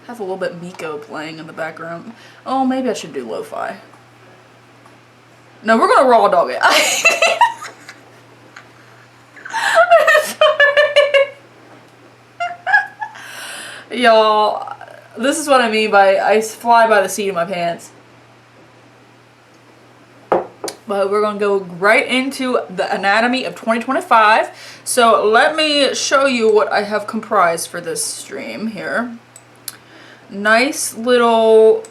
have a little bit Miko playing in the background. Oh, maybe I should do lo-fi. No, we're gonna raw dog it. Y'all, this is what I mean by I fly by the seat of my pants. But we're going to go right into the anatomy of 2025. So let me show you what I have comprised for this stream here. Nice little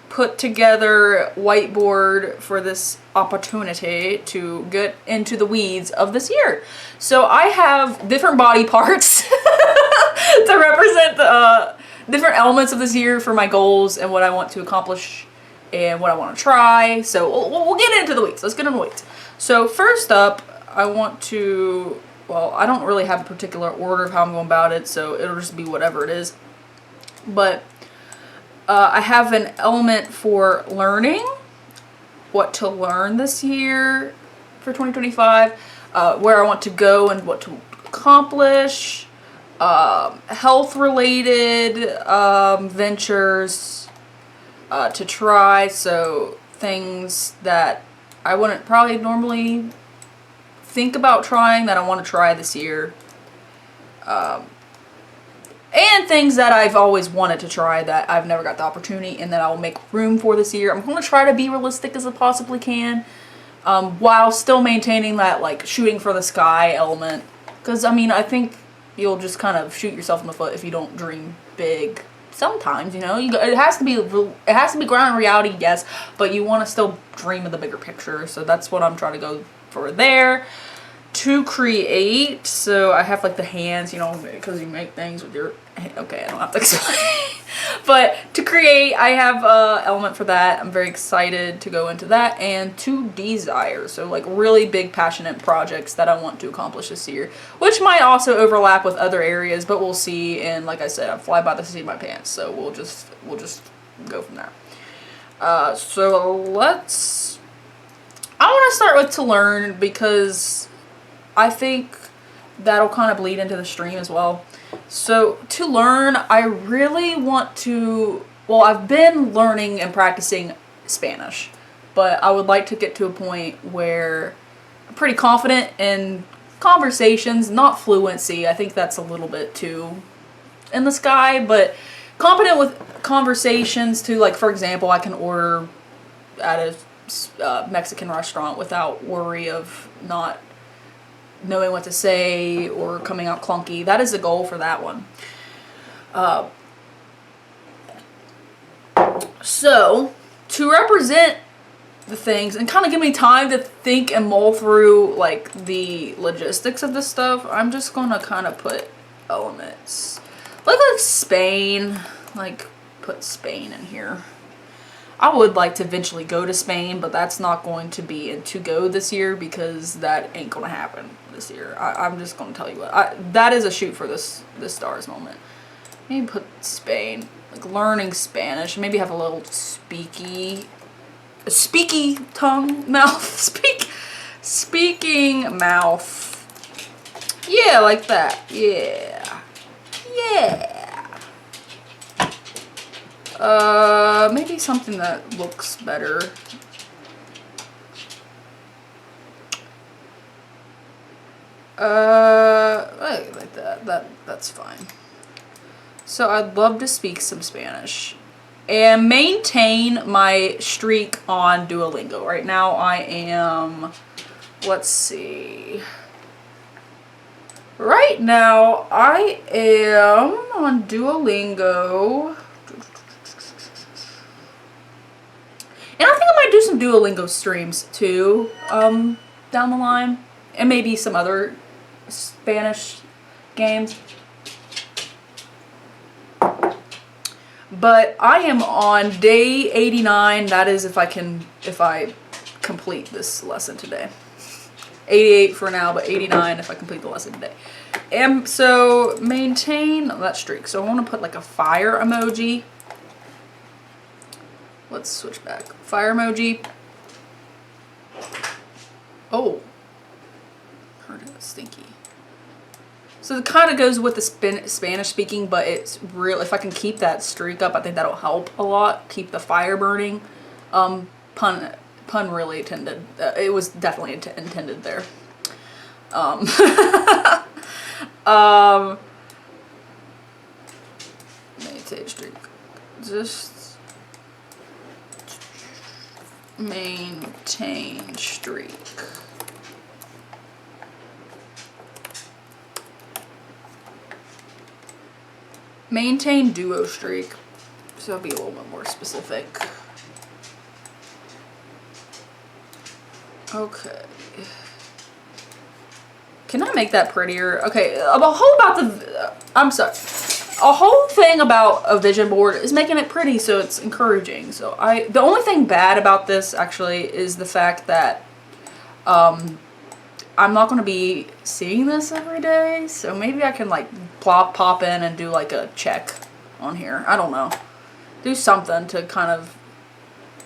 put together whiteboard for this opportunity to get into the weeds of this year. So I have different body parts to represent the different elements of this year for my goals and what I want to accomplish and what I want to try. So we'll get into the weeds. Let's get into the weeds. So first up, I want to, well, I don't really have a particular order of how I'm going about it, so it'll just be whatever it is. But I have an element for learning, what to learn this year for 2025, where I want to go and what to accomplish, health-related ventures, to try, so things that I wouldn't probably normally think about trying that I want to try this year, and things that I've always wanted to try that I've never got the opportunity and that I'll make room for this year. I'm going to try to be realistic as I possibly can, while still maintaining that like shooting for the sky element, because I mean I think you'll just kind of shoot yourself in the foot if you don't dream big. Sometimes, you know, it has to be grounded in reality, yes, but you want to still dream of the bigger picture. So that's what I'm trying to go for there. To create, so I have like the hands, you know, because you make things with your, okay, I don't have to explain. But to create, I have an element for that. I'm very excited to go into that. And to desire, so like really big passionate projects that I want to accomplish this year, which might also overlap with other areas, but we'll see. And like I said, I fly by the seat of my pants, so we'll just go from there. So I want to start with to learn, because I think that'll kind of bleed into the stream as well. So to learn, I really want to, well, I've been learning and practicing Spanish, but I would like to get to a point where I'm pretty confident in conversations, not fluency. I think that's a little bit too in the sky, but competent with conversations to, like, for example, I can order at a Mexican restaurant without worry of not knowing what to say or coming out clunky. That is the goal for that one. So to represent the things and kind of give me time to think and mull through like the logistics of this stuff, I'm just gonna kind of put elements like Spain, like put Spain in here. I would like to eventually go to Spain, but that's not going to be in to go this year, because that ain't gonna happen this year. I'm just gonna tell you what, that is a shoot for this stars moment. Maybe put Spain, like learning Spanish. Maybe have a little speaky tongue, mouth, speaking mouth. Yeah, like that. Yeah. Maybe something that looks better. Like that. That's fine. So I'd love to speak some Spanish and maintain my streak on Duolingo. Right now I am, let's see. Right now I am on Duolingo. And I think I might do some Duolingo streams too, down the line. And maybe some other Spanish games. But I am on day 89. That is if I complete this lesson today. 88 for now, but 89 if I complete the lesson today. And so maintain that streak. So I want to put like a fire emoji. Let's switch back. Fire emoji. Oh. Heard it, stinky. So it kind of goes with the Spanish speaking, but it's real. If I can keep that streak up, I think that'll help a lot. Keep the fire burning. Pun really intended. It was definitely intended there. Maintain streak. Just maintain streak. Maintain duo streak. So it'll be a little bit more specific. Okay. Can I make that prettier? Okay, a whole about the, I'm sorry. A whole thing about a vision board is making it pretty so it's encouraging. So the only thing bad about this actually is the fact that I'm not going to be seeing this every day. So maybe I can like pop in and do like a check on here. I don't know. Do something to kind of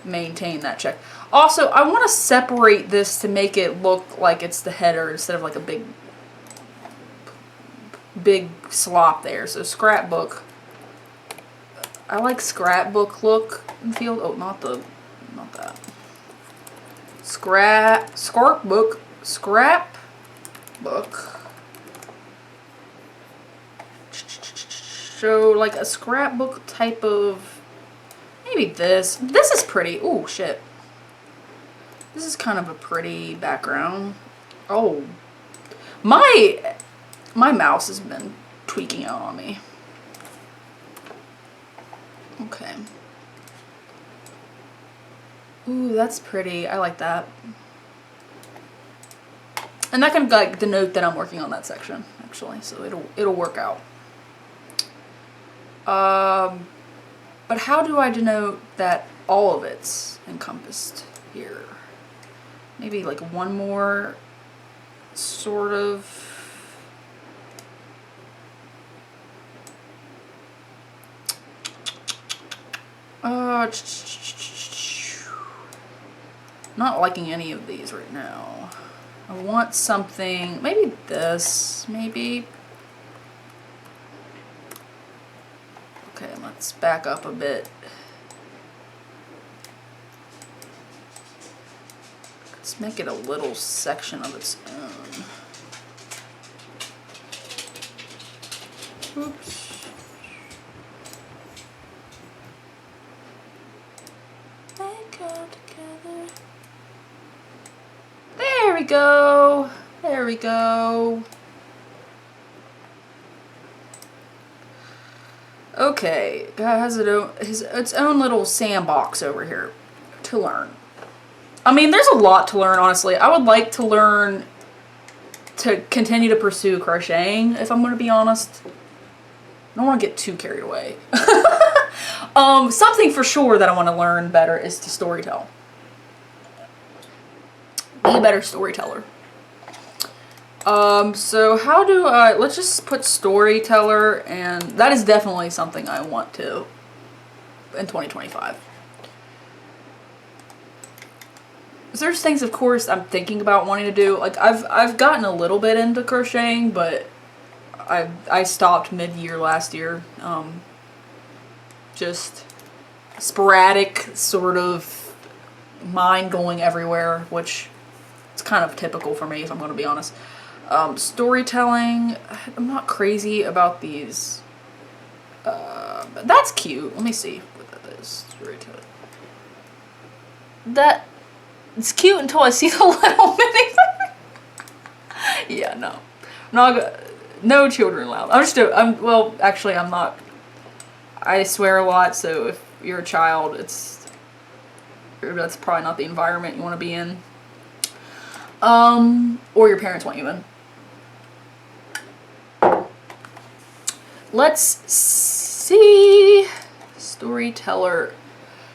maintain that check. Also, I want to separate this to make it look like it's the header instead of like a big slop there. So scrapbook. I like scrapbook look and feel. Oh, not that. Scrapbook. So like a scrapbook type of, maybe this. This is pretty. Oh shit. This is kind of a pretty background. Oh, my mouse has been tweaking out on me. Okay. Ooh, that's pretty. I like that. And that can like denote that I'm working on that section actually, so it'll work out. But how do I denote that all of it's encompassed here? Maybe like one more sort of. Not liking any of these right now. I want something, maybe this, maybe. Okay, let's back up a bit. Let's make it a little section of its own. Oops. There we go. There we go. Okay, God has its own little sandbox over here to learn. I mean, there's a lot to learn, honestly. I would like to learn to continue to pursue crocheting, if I'm going to be honest. I don't want to get too carried away. Something for sure that I want to learn better is to storytell. Be a better storyteller. So how do I, let's just put storyteller, and that is definitely something I want to in 2025. There's things, of course, I'm thinking about wanting to do. Like I've gotten a little bit into crocheting, but I stopped mid-year last year. Just sporadic sort of mind going everywhere, which it's kind of typical for me, if I'm going to be honest. Storytelling, I'm not crazy about these. But that's cute. Let me see what that is. Storytelling. It's cute until I see the little mini. Yeah, no. No children allowed. Well, actually, I'm not. I swear a lot, so if you're a child, that's probably not the environment you want to be in. Or your parents want you in. Let's see. Storyteller.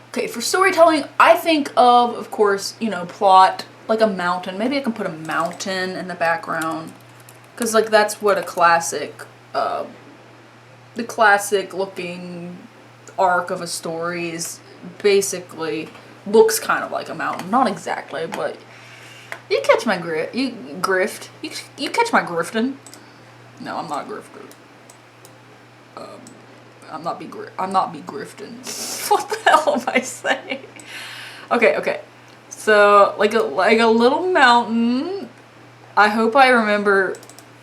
Okay, for storytelling, I think of course, plot, like a mountain. Maybe I can put a mountain in the background. Because, like, that's what a classic, the classic looking arc of a story is basically, looks kind of like a mountain. Not exactly, but you catch my grift. You catch my grifting. No, I'm not a grifter. I'm not be grifting. What the hell am I saying? Okay. So like a little mountain. I hope I remember.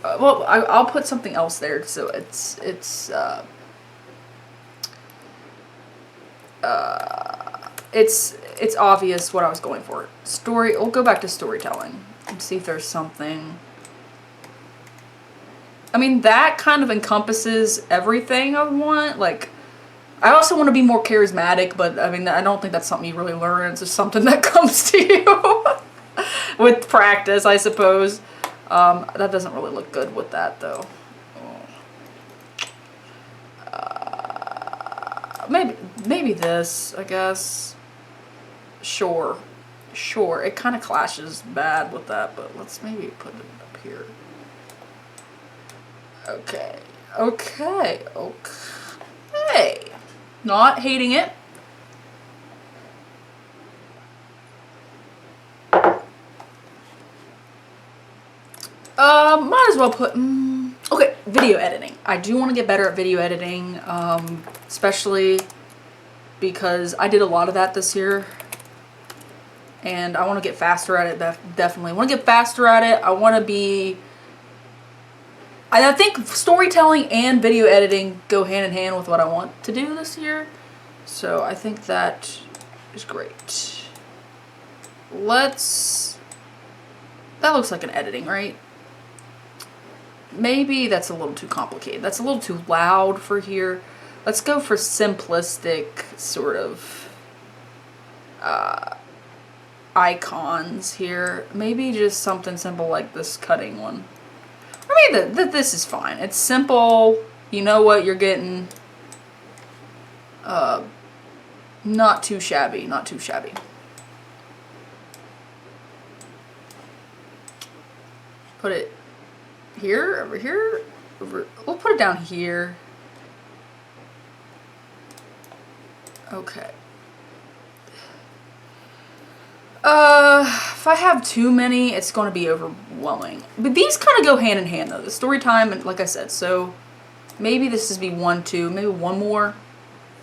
Well, I'll put something else there so it's obvious what I was going for. We'll go back to storytelling and see if there's something. I mean, that kind of encompasses everything I want. Like, I also want to be more charismatic, but I mean, I don't think that's something you really learn. It's just something that comes to you with practice, I suppose. That doesn't really look good with that, though. Maybe this, I guess. Sure. It kind of clashes bad with that, but let's maybe put it up here. Okay. Not hating it. Might as well put, okay, video editing. I do want to get better at video editing, especially because I did a lot of that this year. And I want to get faster at it, definitely. I want to get faster at it. I want to be... I think storytelling and video editing go hand in hand with what I want to do this year. So I think that is great. That looks like an editing, right? Maybe that's a little too complicated. That's a little too loud for here. Let's go for simplistic sort of icons here. Maybe just something simple like this cutting one. I mean, this is fine. It's simple. You know what you're getting. Not too shabby. Put it here, over here. We'll put it down here. Okay. If I have too many, it's going to be overwhelming. But these kind of go hand in hand, though. The story time, and like I said, so maybe this is be 1, 2, maybe one more.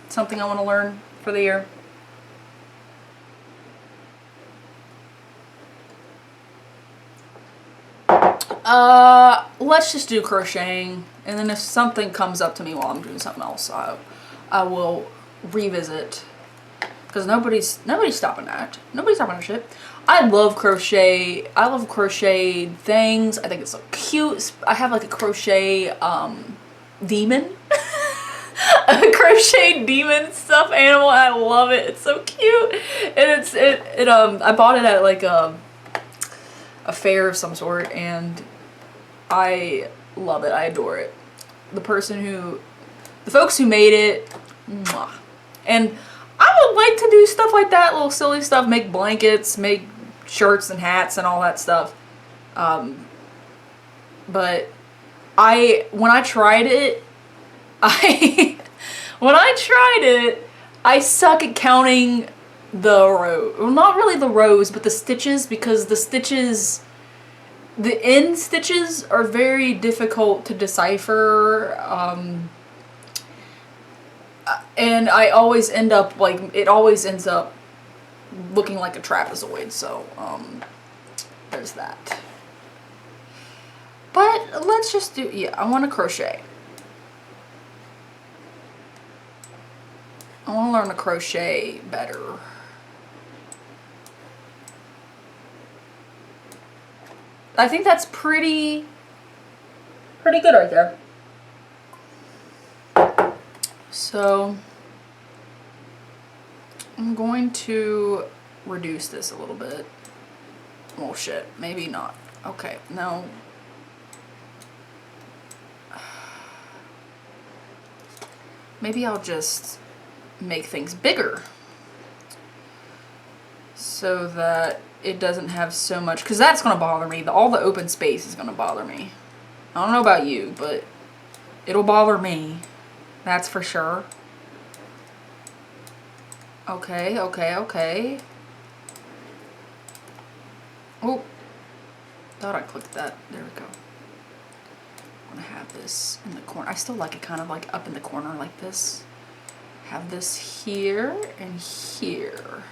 Something I want to learn for the year. Let's just do crocheting, and then if something comes up to me while I'm doing something else, I will revisit. Because nobody's stopping that. Nobody's stopping that shit. I love crochet. I love crocheted things. I think it's so cute. I have like a crochet demon. A crochet demon stuffed animal. I love it. It's so cute. And I bought it at like a fair of some sort, and I love it. I adore it. The folks who made it, mwah. And I would like to do stuff like that, little silly stuff, make blankets, make shirts and hats and all that stuff. But when I tried it, I suck at counting the row. Well, not really the rows, but the stitches, because the end stitches are very difficult to decipher. And I always end up, it always ends up looking like a trapezoid, so, there's that. But let's just do, I want to crochet. I want to learn to crochet better. I think that's pretty good right there. So I'm going to reduce this a little bit. Well, shit, maybe not. Okay, no. Maybe I'll just make things bigger so that it doesn't have so much, because that's going to bother me. All the open space is going to bother me. I don't know about you, but it'll bother me. That's for sure. Okay. Oh, thought I clicked that. There we go. want to have this in the corner. I still like it kind of like up in the corner like this. Have this here and here.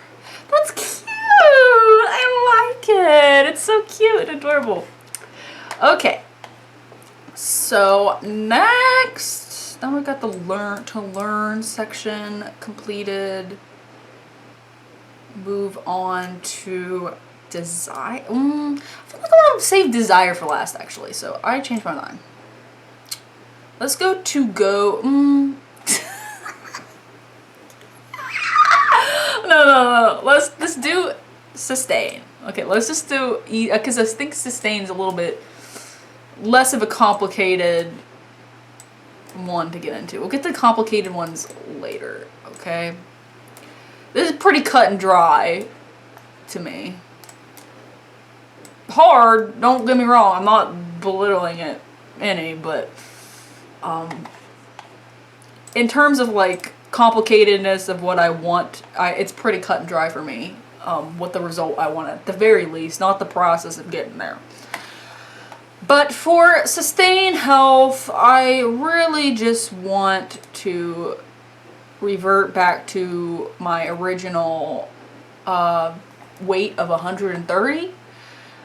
That's cute! I like it! It's so cute and adorable. Okay. So next, now we've got the learn section completed. Move on to desire. I feel like I want to save desire for last actually, so I changed my mind. Let's go to go. No. Let's do sustain. Okay, let's just do because I think sustain's a little bit less of a complicated one to get into. We'll get the complicated ones later, okay? This is pretty cut and dry to me. Hard, don't get me wrong, I'm not belittling it any, but in terms of like complicatedness of what I want, it's pretty cut and dry for me. What the result I want at the very least, not the process of getting there. But for sustain health, I really just want to revert back to my original weight of 130.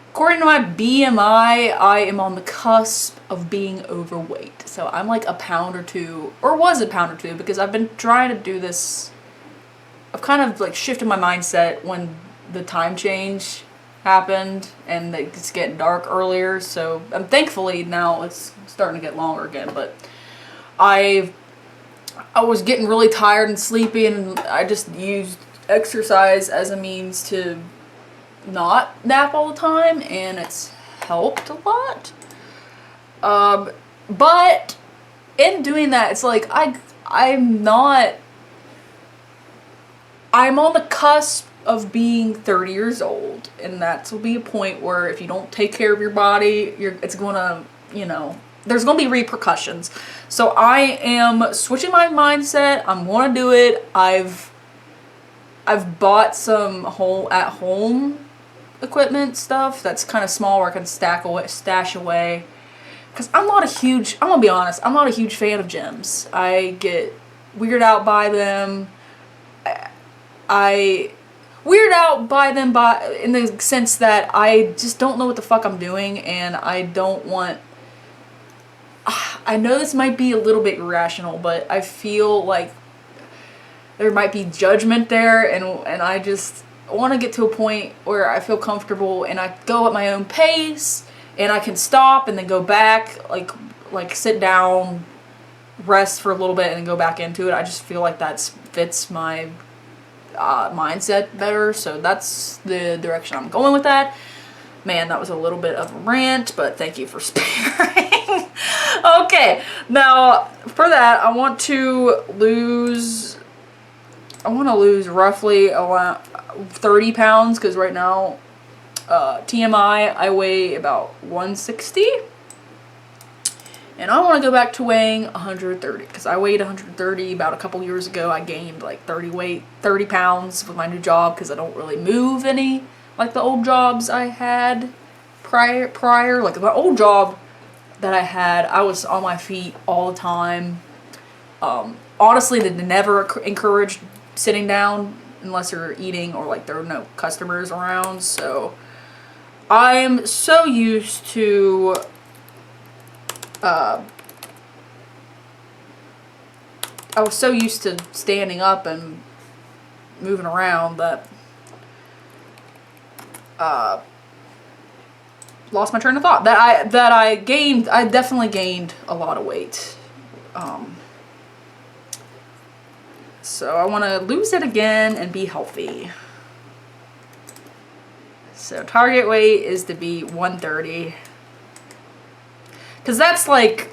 According to my BMI, I am on the cusp of being overweight. So I'm like a pound or two, or was a pound or two, because I've been trying to do this. I've kind of like shifted my mindset when the time change happened and it's getting dark earlier. So thankfully now it's starting to get longer again. But I was getting really tired and sleepy, and I just used exercise as a means to not nap all the time, and it's helped a lot. But in doing that, it's like I'm on the cusp of being 30 years old, and that will be a point where if you don't take care of your body, it's gonna, there's gonna be repercussions. So I am switching my mindset. I'm gonna do it. I've bought some at-home equipment stuff that's kind of small where I can stash away. Because I'm gonna be honest, I'm not a huge fan of gyms. I get weirded out by them. I weird out by them in the sense that I just don't know what the fuck I'm doing, and I don't want. I know this might be a little bit irrational, but I feel like there might be judgment there, and I just want to get to a point where I feel comfortable and I go at my own pace, and I can stop and then go back, like sit down, rest for a little bit, and then go back into it. I just feel like that fits my mindset better, so that's the direction I'm going with that. Man, that was a little bit of a rant, but thank you for sparing. Okay, now for that, I want to lose roughly around 30 pounds, because right now, TMI, I weigh about 160. And I want to go back to weighing 130, because I weighed 130 about a couple years ago. I gained like 30 pounds with my new job, because I don't really move any like the old jobs I had prior. Like my old job that I had, I was on my feet all the time. Honestly, they never encouraged sitting down unless you're eating or like there are no customers around. So I'm so used to I was so used to standing up and moving around that lost my train of thought. I definitely gained a lot of weight. So I want to lose it again and be healthy. So target weight is to be 130. Because that's like,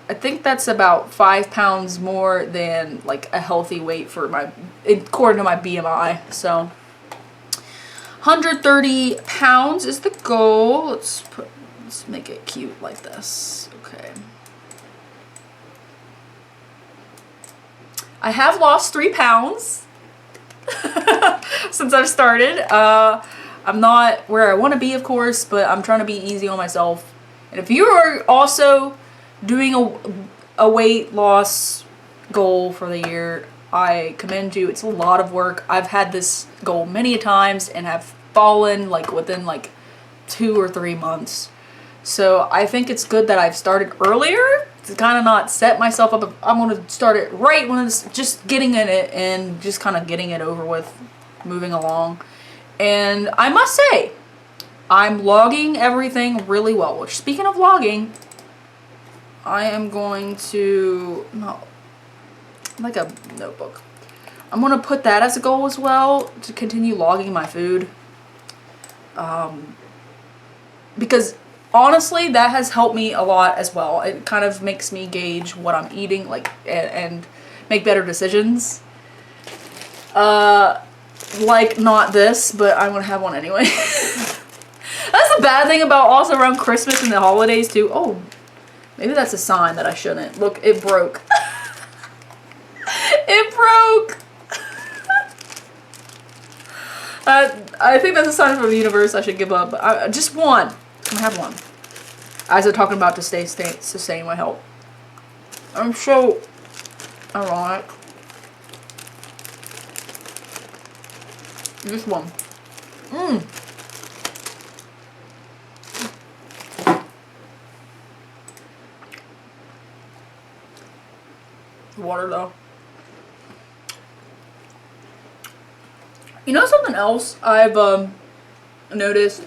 I think that's about 5 pounds more than like a healthy weight for according to my BMI. So 130 pounds is the goal. Let's make it cute like this. Okay. I have lost 3 pounds since I've started. I'm not where I want to be, of course, but I'm trying to be easy on myself. And if you are also doing a weight loss goal for the year, I commend you. It's a lot of work. I've had this goal many times and have fallen like within like 2 or 3 months. So I think it's good that I've started earlier to kind of not set myself up. I'm going to start it right when it's just getting in it and just kind of getting it over with, moving along. And I must say, I'm logging everything really well. Which, speaking of logging, I am going to, no, like a notebook. I'm going to put that as a goal as well, to continue logging my food. Because honestly, that has helped me a lot as well. It kind of makes me gauge what I'm eating, like, and make better decisions. Like not this, but I'm gonna have one anyway. That's the bad thing about also around Christmas and the holidays too. Oh, maybe that's a sign that I shouldn't. Look, it broke. It broke. I think that's a sign from the universe. I should give up. Just one. I'm gonna have one. As they're talking about to sustain my health. I'm so ironic. Just one. Water though. You know something else I've noticed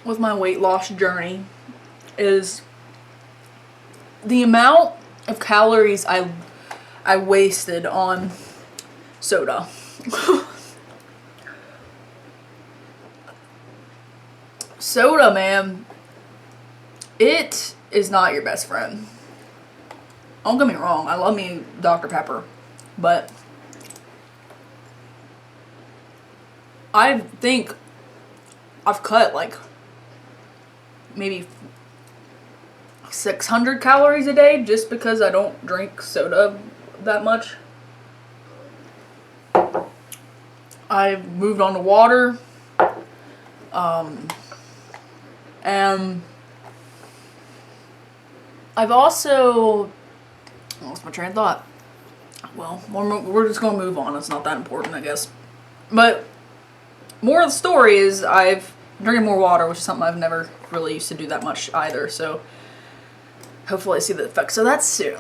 with my weight loss journey is the amount of calories I wasted on soda. Soda, man, it is not your best friend. Don't get me wrong, I love me Dr. Pepper, but I think I've cut like maybe 600 calories a day just because I don't drink soda that much. I've moved on to water, and I've also lost my train of thought. Well, we're just gonna move on. It's not that important, I guess. But more of the story is I've been drinking more water, which is something I've never really used to do that much either. So hopefully I see the effects of that soon.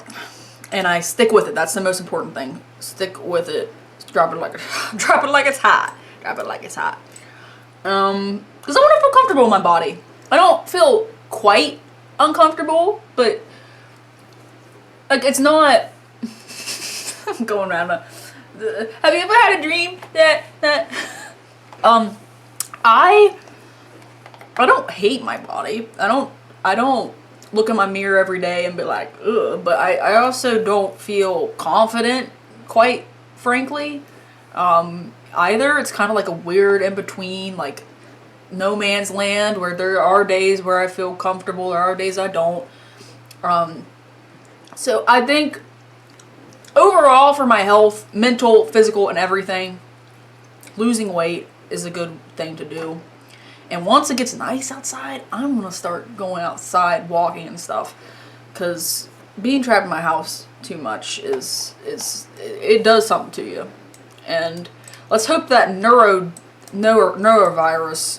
And I stick with it. That's the most important thing. Stick with it. Drop it like it's hot. Drop it like it's hot. Because I want to feel comfortable in my body. I don't feel quite uncomfortable, but like it's not. I'm going around. Have you ever had a dream that I don't hate my body. I don't look in my mirror every day and be like, ugh, but I also don't feel confident, quite frankly, either. It's kind of like a weird in-between, like no man's land, where there are days where I feel comfortable, there are days I don't. So I think overall for my health, mental, physical, and everything, losing weight is a good thing to do. And once it gets nice outside, I'm going to start going outside, walking and stuff. Because being trapped in my house too much it does something to you. And let's hope that neurovirus,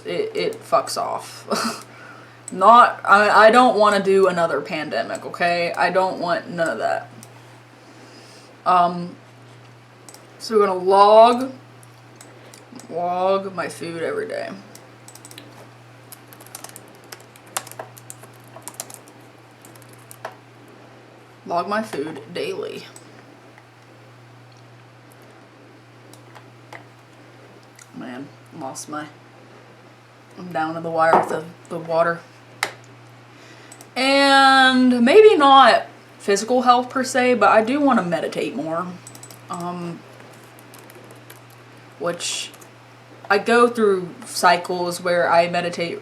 it fucks off. I don't want to do another pandemic, okay? I don't want none of that. So we're going to log my food every day. Log my food daily. Man, I'm down to the wire with the water. And maybe not physical health per se, but I do want to meditate more. Which I go through cycles where I meditate,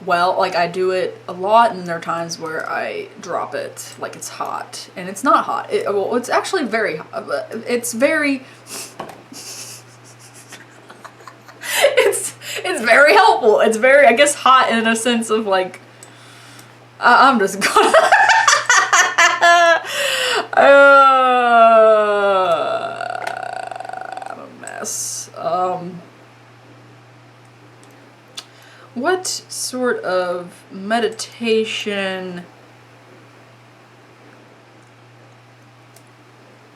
well, like I do it a lot, and there are times where I drop it like it's hot, and it's not hot. Well, it's actually very hot. It's very It's very helpful. It's very, I guess, hot in a sense of like, I'm just gonna. I'm a mess. What sort of meditation?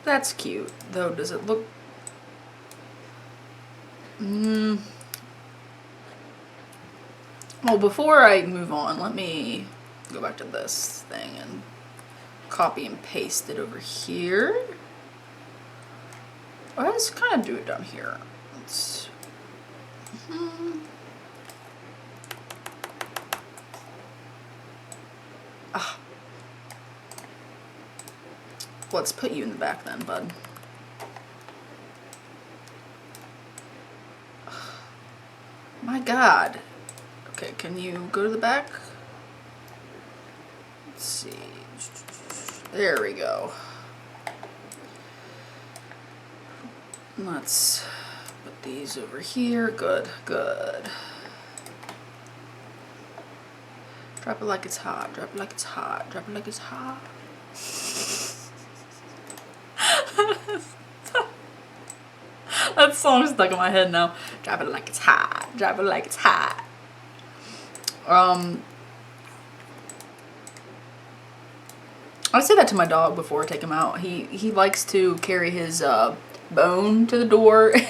That's cute, though. Does it look? Well, before I move on, let me go back to this thing and copy and paste it over here. Well, let's kind of do it down here. Let's. Let's put you in the back then, bud. My God. Okay, can you go to the back? Let's see. There we go. Let's put these over here. Good, good. Drop it like it's hot. Drop it like it's hot. Drop it like it's hot. That song's stuck in my head now. Drop it like it's hot. Drop it like it's hot. I say that to my dog before I take him out. He likes to carry his bone to the door. And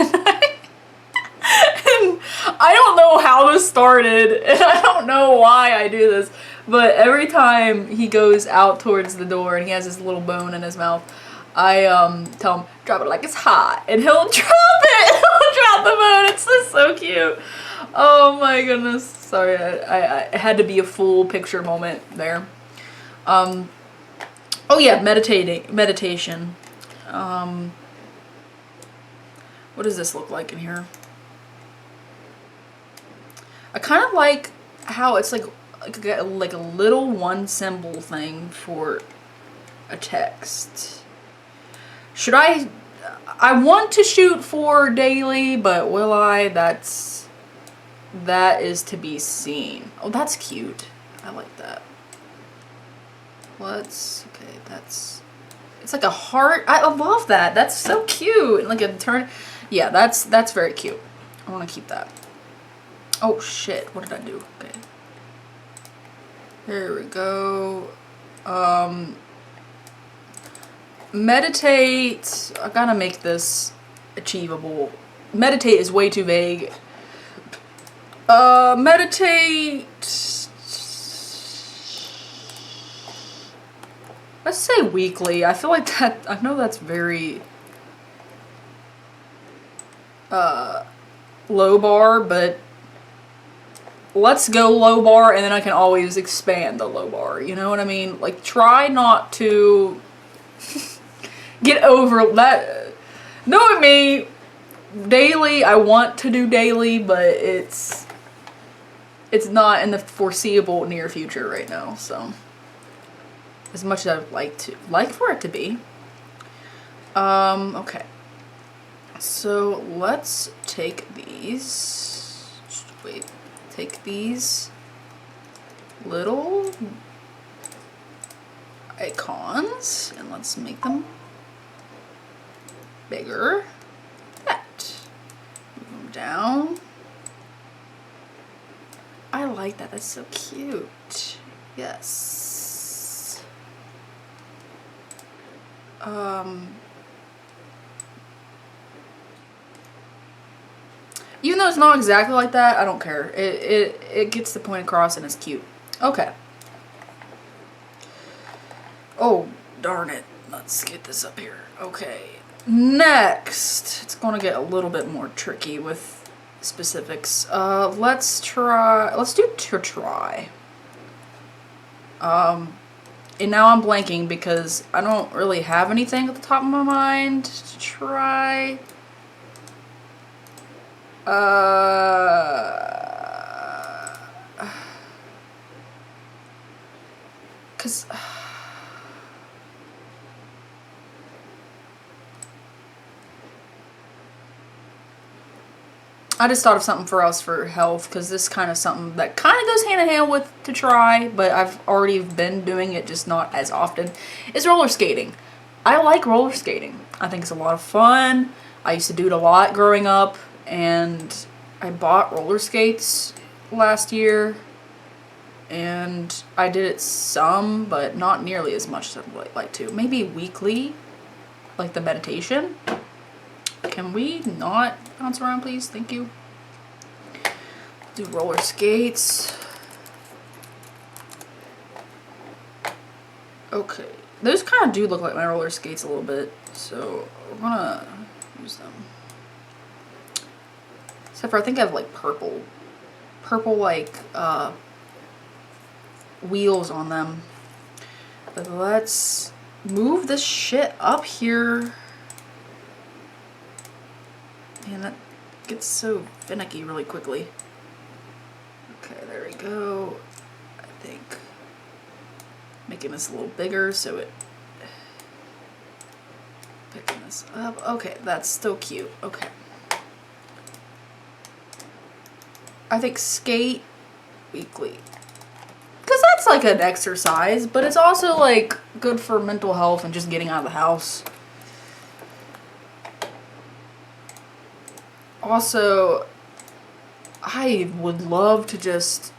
I don't know how this started, and I don't know why I do this, but every time he goes out towards the door and he has his little bone in his mouth, I tell him, drop it like it's hot, and he'll drop it. He'll drop the bone. It's just so cute. Oh my goodness. Sorry, I had to be a full picture moment there. Oh yeah, meditation. What does this look like in here? I kind of like how it's like a little one symbol thing for a text. Should I want to shoot for daily, but will I? That is to be seen. Oh, that's cute. I like that. Okay, it's like a heart. I love that. That's so cute. Like a turn. Yeah, that's very cute. I want to keep that. Oh shit, what did I do? Okay. There we go. Meditate. I gotta make this achievable. Meditate is way too vague. Meditate. Let's say weekly. I feel like that. I know that's very low bar, but let's go low bar, and then I can always expand the low bar. You know what I mean? Like, try not to get over that. Knowing me, daily, I want to do daily, but it's not in the foreseeable near future right now. So, as much as I'd like for it to be. Okay. So let's take these. Wait. Take these little icons and let's make them bigger. That. Move them down. I like that. That's so cute. Yes. Even though it's not exactly like that, I don't care. It gets the point across and it's cute. Okay. Oh, darn it. Let's get this up here. Okay. Next. It's going to get a little bit more tricky with specifics. Let's do to try. And now I'm blanking because I don't really have anything at the top of my mind to try. Cause I just thought of something for us for health, because this kind of something that kind of goes hand in hand with to try, but I've already been doing it, just not as often, is roller skating. I like roller skating. I think it's a lot of fun. I used to do it a lot growing up, and I bought roller skates last year, and I did it some, but not nearly as much as I'd like to. Maybe weekly, like the meditation. Can we not bounce around, please? Thank you. Do roller skates. Okay. Those kind of do look like my roller skates a little bit, so we're gonna use them. Except for I think I have like purple like wheels on them. But let's move this shit up here. Man, that gets so finicky really quickly. Okay, there we go. I think making this a little bigger so it picking this up. Okay, that's still cute. Okay. I think skate weekly. Because that's like an exercise, but it's also like good for mental health and just getting out of the house. Also, I would love to just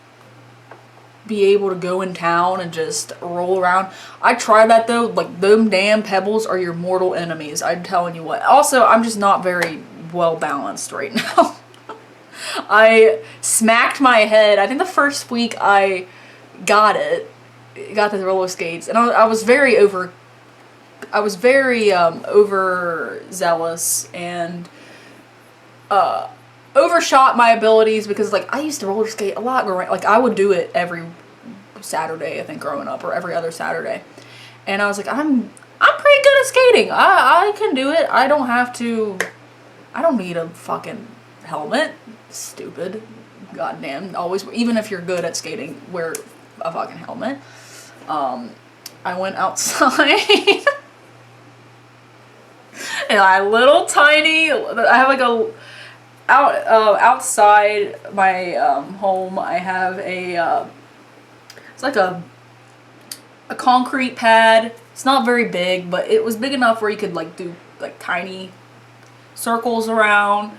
be able to go in town and just roll around. I tried that though, like them damn pebbles are your mortal enemies, I'm telling you what. Also, I'm just not very well balanced right now. I smacked my head. I think the first week I got the roller skates, and I was very overzealous and overshot my abilities, because like I used to roller skate a lot growing, like I would do it every Saturday, I think, growing up, or every other Saturday. And I was like, I'm pretty good at skating. I can do it. I don't need a fucking helmet. Stupid. Goddamn. Always, even if you're good at skating, wear a fucking helmet. I went outside. And I have like a outside my home, I have it's like a concrete pad. It's not very big, but it was big enough where you could like do like tiny circles around.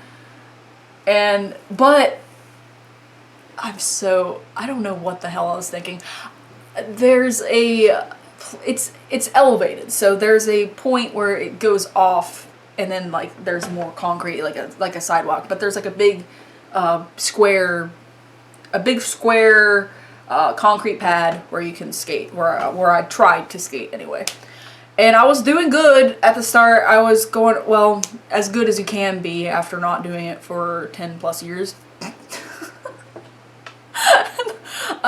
But I don't know what the hell I was thinking. It's elevated, so there's a point where it goes off, and then like there's more concrete, like a sidewalk. But there's like a big square concrete pad where you can skate. Where I tried to skate anyway, and I was doing good at the start. I was going, well, as good as you can be after not doing it for 10 plus years.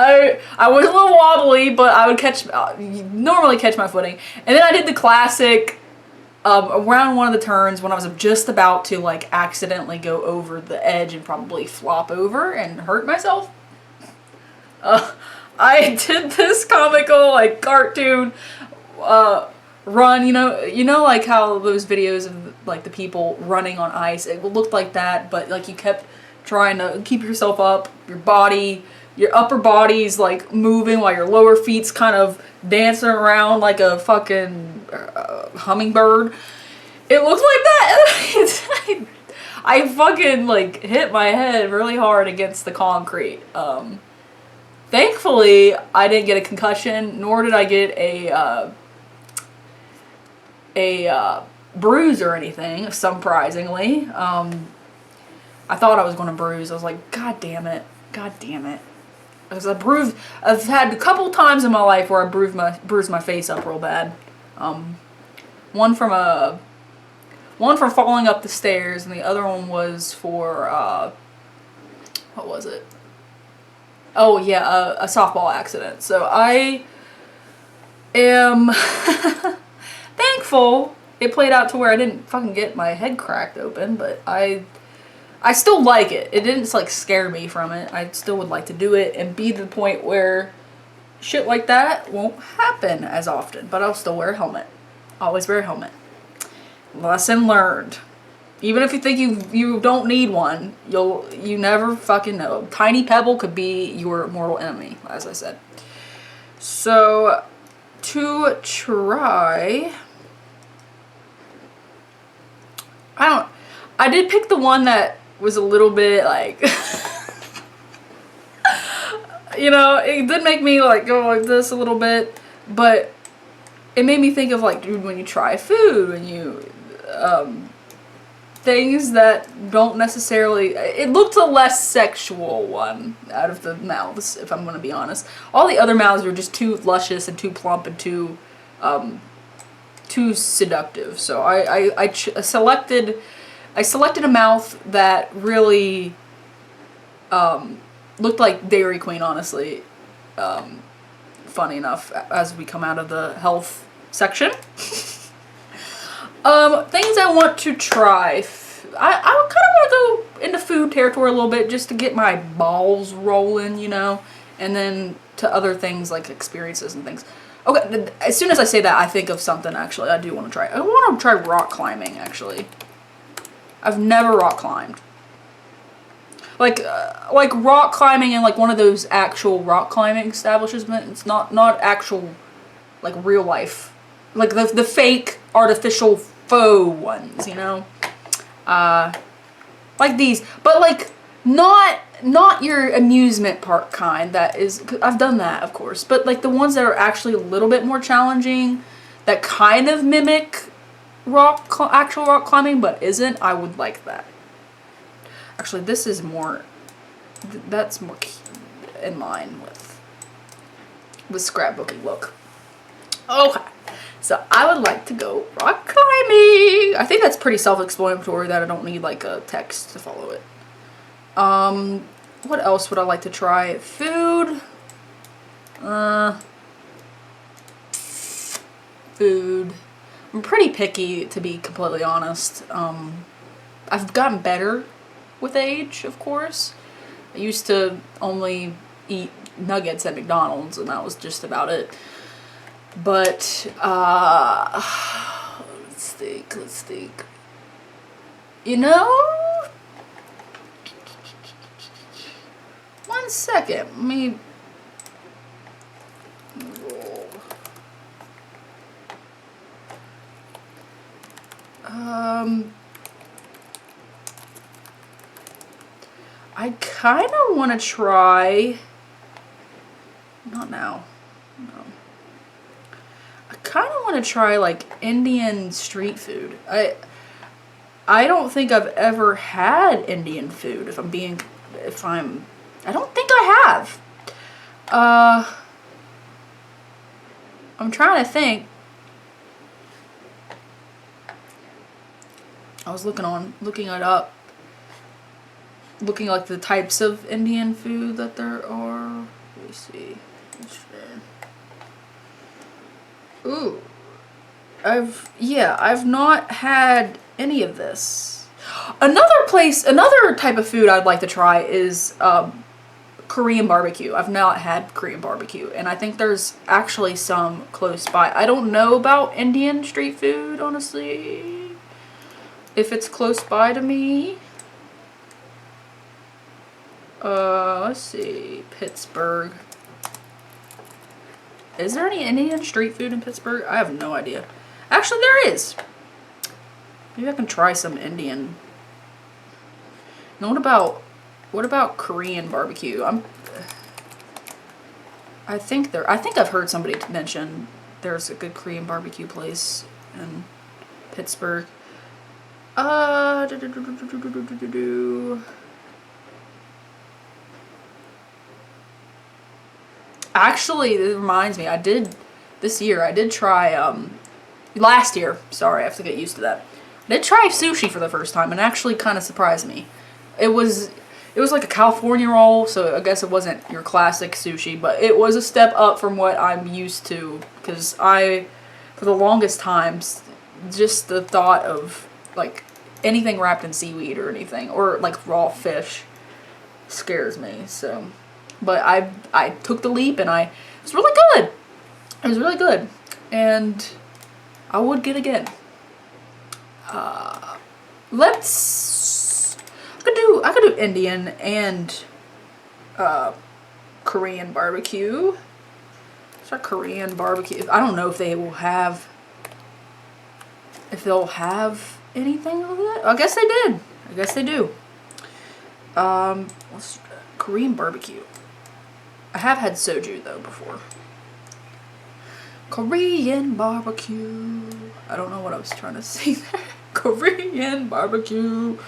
I was a little wobbly, but I would normally catch my footing. And then I did the classic around one of the turns when I was just about to like accidentally go over the edge and probably flop over and hurt myself. I did this comical like cartoon run, you know like how those videos of like the people running on ice, it looked like that, but like you kept trying to keep yourself up, your upper body's like moving while your lower feet's kind of dancing around like a fucking hummingbird. It looked like that. I fucking like hit my head really hard against the concrete. Thankfully, I didn't get a concussion, nor did I get a bruise or anything, surprisingly. I thought I was going to bruise. I was like, God damn it. Because I've had a couple times in my life where I bruised my face up real bad. One from falling up the stairs, and the other one was for, what was it? Oh yeah, a softball accident. So I am thankful it played out to where I didn't fucking get my head cracked open, but I still like it. It didn't like scare me from it. I still would like to do it and be to the point where shit like that won't happen as often, but I'll still wear a helmet. Always wear a helmet. Lesson learned. Even if you think you don't need one, you never fucking know. Tiny Pebble could be your mortal enemy, as I said. So, to try, I did pick the one that was a little bit like, you know, it did make me like go like this a little bit, but it made me think of like, dude, when you try food, when you, things that don't necessarily, it looked a less sexual one out of the mouths, if I'm gonna be honest. All the other mouths were just too luscious and too plump and too seductive. So I selected a mouth that really looked like Dairy Queen, honestly. Funny enough, as we come out of the health section. Things I want to try. I kind of want to go into food territory a little bit just to get my balls rolling, you know, and then to other things like experiences and things. Okay, as soon as I say that, I think of something actually I do want to try. I want to try rock climbing, actually. I've never rock climbed. Like rock climbing in like one of those actual rock climbing establishments, not actual, like real life. Like the fake, artificial, faux ones, you know? Like these. But like, not your amusement park kind that is, I've done that, of course. But like the ones that are actually a little bit more challenging, that kind of mimic actual rock climbing, but isn't, I would like that. Actually, this is more, that's more in line with scrapbooking look. Okay. So I would like to go rock climbing. I think that's pretty self-explanatory that I don't need like a text to follow it. What else would I like to try? Food. Food. I'm pretty picky, to be completely honest. I've gotten better with age, of course. I used to only eat nuggets at McDonald's and that was just about it. But, let's think. You know? One second, let me roll. I kind of want to try, not now, no. I kind of want to try like Indian street food. I don't think I've ever had Indian food, I don't think I have. I'm trying to think. I was looking it up. Looking like the types of Indian food that there are. Let me see. Ooh. I've not had any of this. Another type of food I'd like to try is Korean barbecue. I've not had Korean barbecue, and I think there's actually some close by. I don't know about Indian street food, honestly. If it's close by to me. Let's see. Pittsburgh. Is there any Indian street food in Pittsburgh? I have no idea. Actually, there is. Maybe I can try some Indian. Now, what about Korean barbecue? I think I've heard somebody mention there's a good Korean barbecue place in Pittsburgh. Actually, it reminds me, I did try, last year, sorry, I have to get used to that. I did try sushi for the first time, and actually kind of surprised me. It was like a California roll, so I guess it wasn't your classic sushi, but it was a step up from what I'm used to, because for the longest times, just the thought of, like, anything wrapped in seaweed or anything, or, like, raw fish scares me, so... But I took the leap and it was really good. It was really good. And I would get again. let's, I could do Indian and Korean barbecue. Start Korean barbecue. I don't know if they will have, if they'll have anything of that. I guess they did. I guess they do. Let's, Korean barbecue. I have had soju though before. Korean barbecue. I don't know what I was trying to say there. Korean barbecue.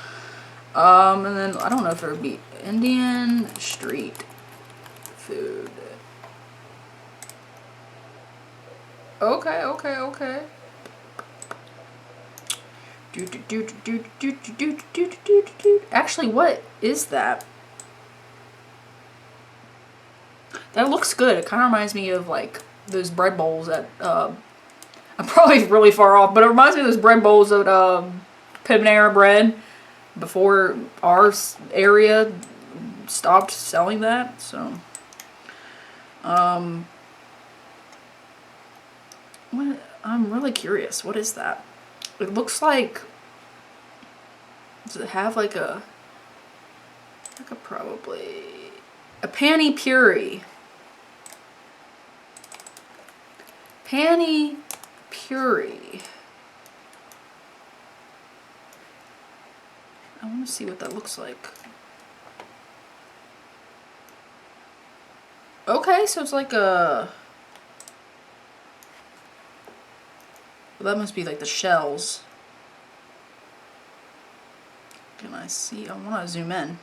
And then I don't know if there would be Indian street food. Okay, okay, okay. Actually, what is that? That looks good. It kind of reminds me of like those bread bowls at, I'm probably really far off, but it reminds me of those bread bowls at Panera Bread before our area stopped selling that. So, what, I'm really curious. What is that? It looks like, does it have like a probably a pani puri. Pani puri. I want to see what that looks like. Okay, so it's like a, well, that must be like the shells. Can I see? I want to zoom in.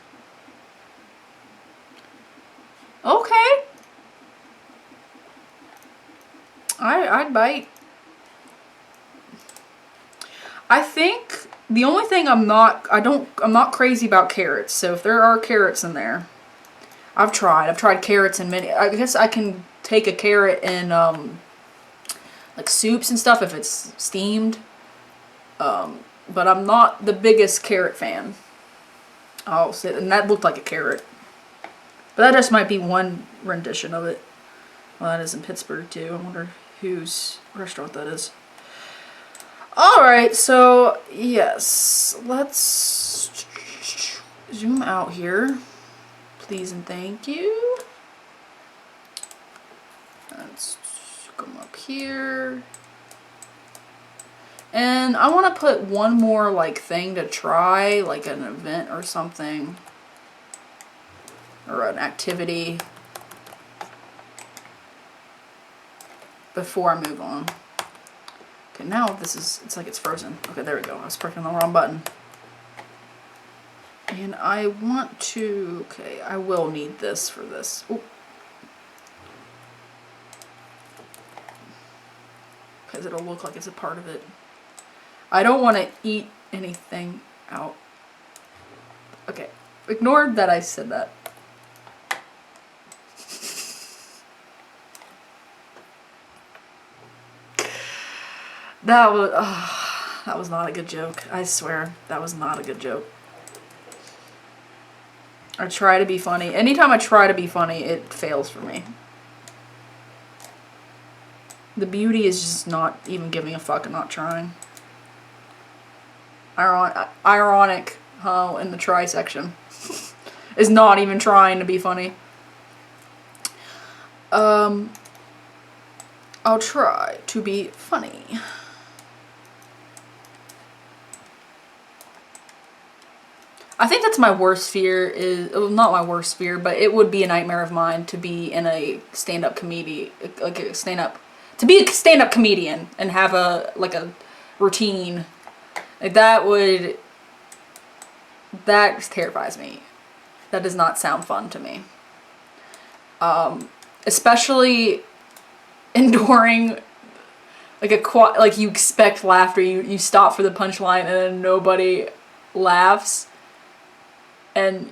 Okay. I'd bite. I think the only thing I'm not crazy about carrots. So if there are carrots in there, I've tried carrots in many, I guess I can take a carrot in like soups and stuff if it's steamed. But I'm not the biggest carrot fan. I'll say, and that looked like a carrot. But that just might be one rendition of it. Well, that is in Pittsburgh too. I wonder whose restaurant that is. Alright, so yes, let's zoom out here. Please and thank you. Let's come up here. And I want to put one more like thing to try, like an event or something. Or an activity. Before I move on. Okay, now this is, it's like it's frozen. Okay, there we go. I was pressing the wrong button. And I want to, okay, I will need this for this. Ooh. Because it'll look like it's a part of it. I don't want to eat anything out. Okay, ignore that I said that. That was not a good joke. I swear, that was not a good joke. I try to be funny. Anytime I try to be funny, it fails for me. The beauty is just not even giving a fuck and not trying. Ironic, huh, in the try section. Is not even trying to be funny. I'll try to be funny. I think that's my worst fear is, well, not my worst fear, but it would be a nightmare of mine to be in a stand-up comedy, like a stand-up, to be a stand-up comedian and have a, like a routine. Like that terrifies me. That does not sound fun to me. Especially enduring like you expect laughter, you stop for the punchline and then nobody laughs. And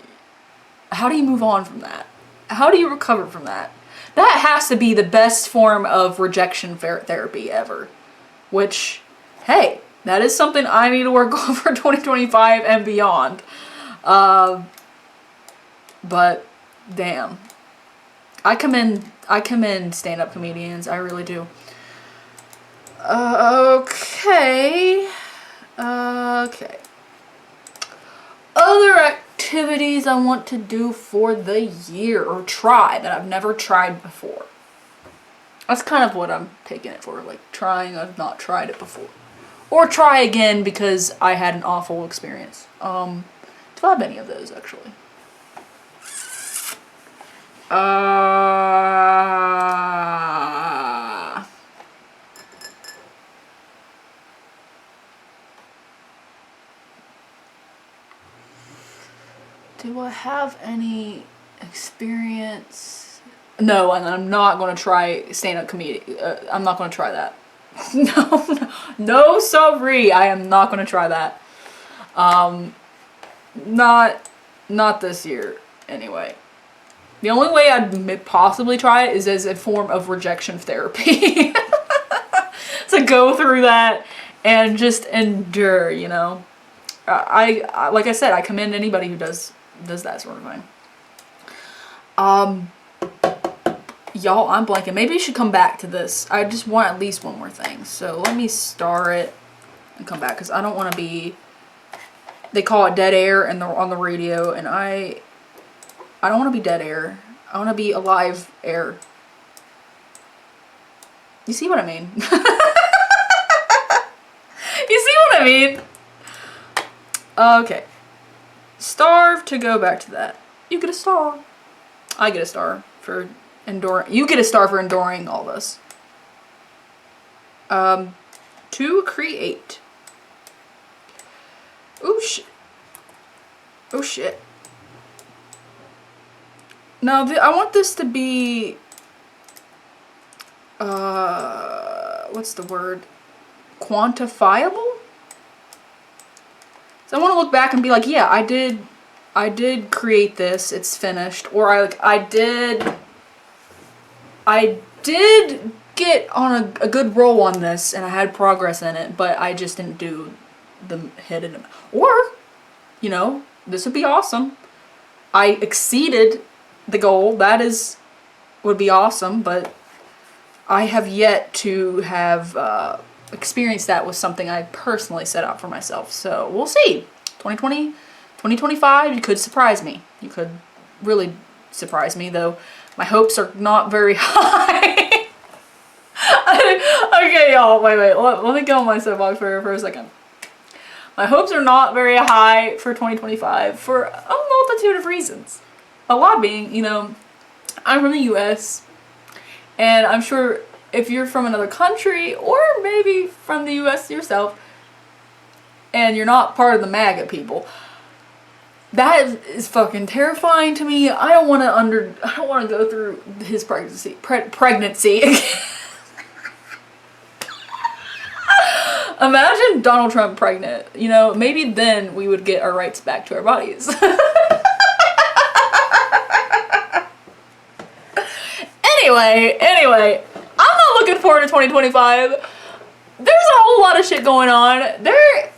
how do you move on from that? How do you recover from that? That has to be the best form of rejection therapy ever. Which, hey, that is something I need to work on for 2025 and beyond. But damn, I commend stand-up comedians. I really do. Okay. Okay. other activities I want to do for the year or try that I've never tried before. That's kind of what I'm taking it for, like trying I've not tried it before. Or try again because I had an awful experience. Do I have any of those actually? Do I have any experience? No, and I'm not going to try stand-up comedy. I'm not going to try that. No, sorry. I am not going to try that. Not this year, anyway. The only way I'd possibly try it is as a form of rejection therapy. To go through that and just endure, you know. I like I said, I commend anybody who does that sort of thing. Y'all, I'm blanking. Maybe I should come back to this. I just want at least one more thing. So let me star it and come back because I don't want to be. They call it dead air and on the radio, and I don't want to be dead air. I want to be alive air. You see what I mean? You see what I mean? Okay. Starve to go back to that. You get a star. I get a star for enduring. You get a star for enduring all this. To create. Oh shit. Oh shit. Now I want this to be. What's the word? Quantifiable? So I want to look back and be like, yeah, I did create this. It's finished. Or I did get on a good roll on this, and I had progress in it, but I just didn't do the hidden. Or, you know, this would be awesome. I exceeded the goal. That would be awesome, but I have yet to have experienced that with something I personally set out for myself. So we'll see. 2020, 2025, you could surprise me. You could really surprise me, though my hopes are not very high. Okay, y'all, wait. Let me go on my soapbox for a second. My hopes are not very high for 2025 for a multitude of reasons. A lot being, you know, I'm from the US, and I'm sure if you're from another country, or maybe from the US yourself, and you're not part of the MAGA people, that is fucking terrifying to me. I don't want to go through his pregnancy again. Imagine Donald Trump pregnant. You know, maybe then we would get our rights back to our bodies. Anyway, I'm not looking forward to 2025. There's a whole lot of shit going on there,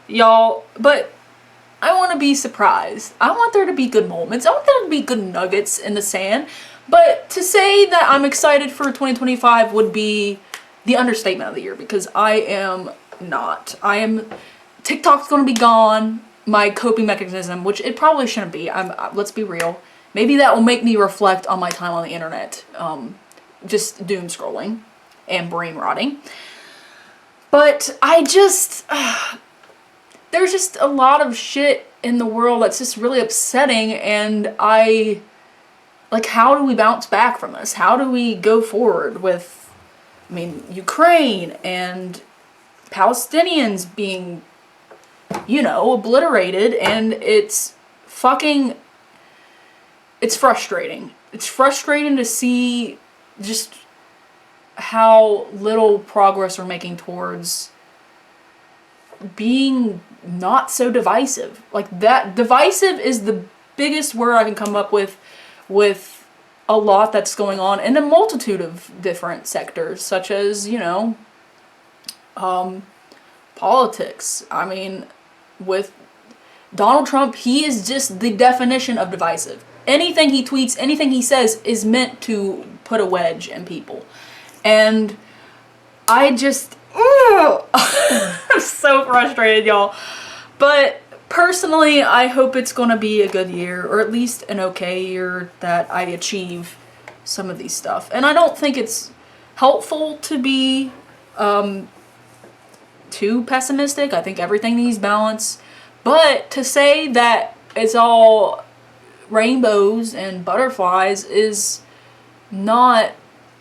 y'all, but I want to be surprised. I want there to be good moments. I want there to be good nuggets in the sand. But to say that I'm excited for 2025 would be the understatement of the year, because I am not. TikTok's going to be gone. My coping mechanism, which it probably shouldn't be. Let's be real. Maybe that will make me reflect on my time on the internet. Just doom scrolling and brain rotting. But there's just a lot of shit in the world that's just really upsetting, and how do we bounce back from this? How do we go forward with, Ukraine and Palestinians being, obliterated, and it's frustrating. It's frustrating to see just how little progress we're making towards being not so divisive. Like, that divisive is the biggest word I can come up with a lot that's going on in a multitude of different sectors, such as, politics. With Donald Trump, he is just the definition of divisive. Anything he tweets, anything he says is meant to put a wedge in people. And I just, I'm so frustrated, y'all. But personally, I hope it's going to be a good year, or at least an okay year, that I achieve some of these stuff. And I don't think it's helpful to be too pessimistic. I think everything needs balance. But to say that it's all rainbows and butterflies is not,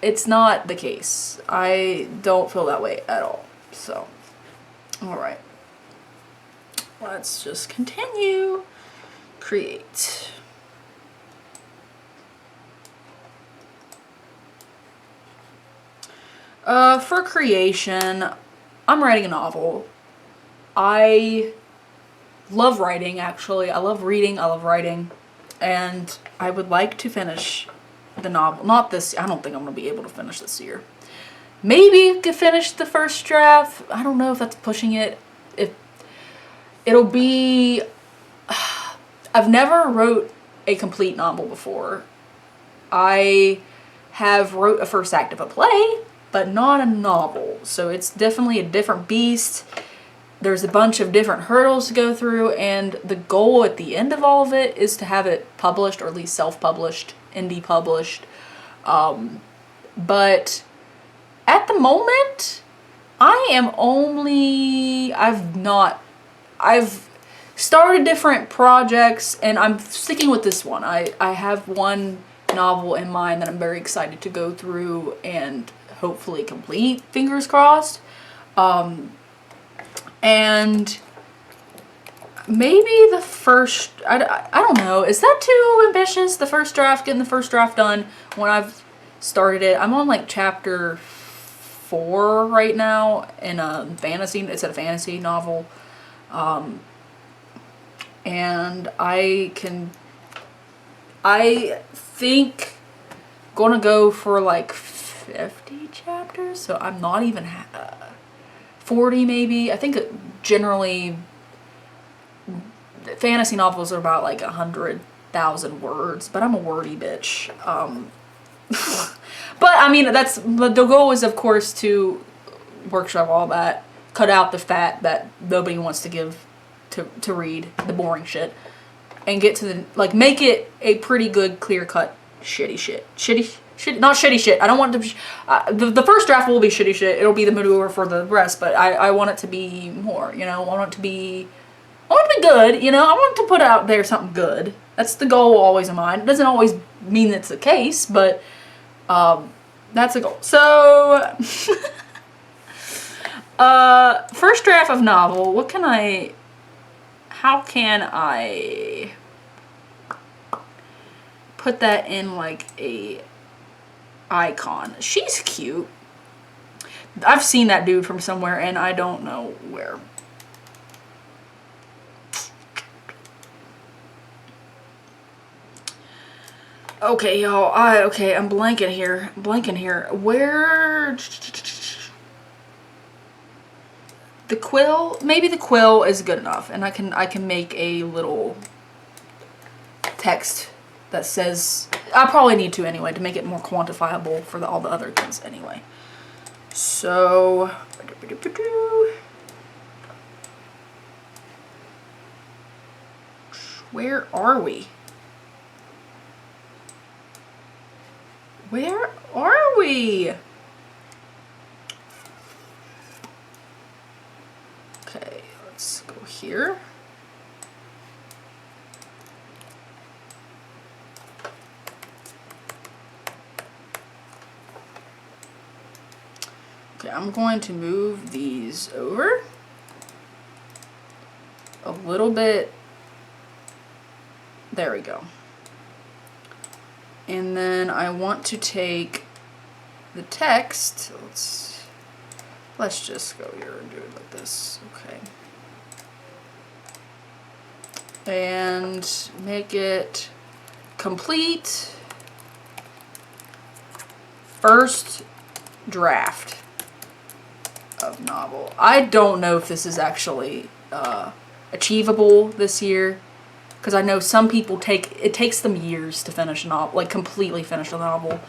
it's not the case. I don't feel that way at all. So, alright. Let's just continue. Create. For creation, I'm writing a novel. I love writing, actually. I love reading, I love writing. And I would like to finish the novel. Not this, I don't think I'm going to be able to finish this year. Maybe I could finish the first draft. I don't know if that's pushing it. It'll be... I've never wrote a complete novel before. I have wrote a first act of a play, but not a novel. So it's definitely a different beast. There's a bunch of different hurdles to go through, and the goal at the end of all of it is to have it published, or at least self-published, indie published. But at the moment, I've started different projects, and I'm sticking with this one. I have one novel in mind that I'm very excited to go through and hopefully complete, fingers crossed. And maybe the first, I don't know, is that too ambitious? The first draft, getting the first draft done when I've started it. I'm on like chapter 4 right now in a fantasy, it's a fantasy novel. And I think gonna go for like 50 chapters, so I'm not even 40 maybe. I think generally fantasy novels are about like 100,000 words, but I'm a wordy bitch. But I mean, the goal is of course to workshop all that, cut out the fat that nobody wants to give to read, the boring shit, and get to the, like, make it a pretty good, clear-cut shitty shit. Not shitty shit. I don't want to, the first draft will be shitty shit. It'll be the manure for the rest, but I want it to be more, you know, I want it to be good, you know, I want to put out there something good. That's the goal always in mind. It doesn't always mean it's the case, but, that's a goal. So, first draft of novel, how can I put that in like a icon? She's cute. I've seen that dude from somewhere and I don't know where. Okay, y'all. I'm blanking here. Where? The quill? Maybe the quill is good enough, and I can make a little text that says. I probably need to anyway to make it more quantifiable for all the other things anyway. So. Where are we? Where are we? Okay, let's go here. Okay, I'm going to move these over a little bit. There we go. And then I want to take the text, let's just go here and do it like this, okay. And make it complete first draft of novel. I don't know if this is actually achievable this year. Because I know some people it takes them years to finish a novel, like completely finish a novel.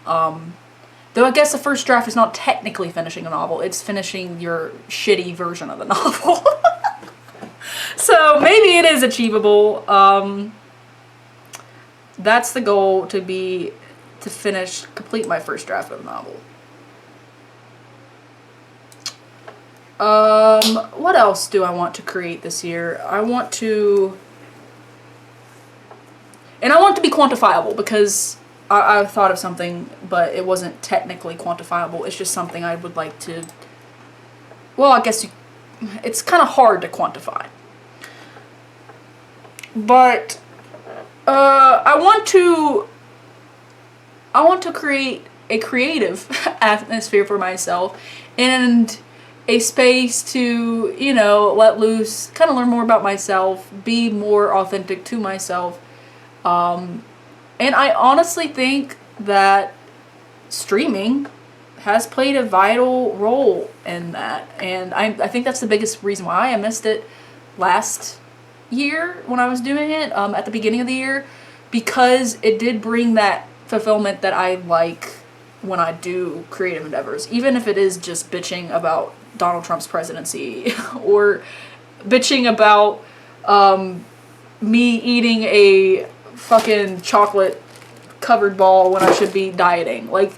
Though I guess the first draft is not technically finishing a novel, it's finishing your shitty version of the novel. So maybe it is achievable. That's the goal, to complete my first draft of a novel. What else do I want to create this year? I want to be quantifiable, because I thought of something, but it wasn't technically quantifiable. It's just something I would like to, well, I guess it's kind of hard to quantify. But I want to create a creative atmosphere for myself, and a space to, you know, let loose, kind of learn more about myself, be more authentic to myself. And I honestly think that streaming has played a vital role in that. And I think that's the biggest reason why I missed it last year when I was doing it, at the beginning of the year, because it did bring that fulfillment that I like when I do creative endeavors, even if it is just bitching about Donald Trump's presidency or bitching about me eating a fucking chocolate covered ball when I should be dieting. Like,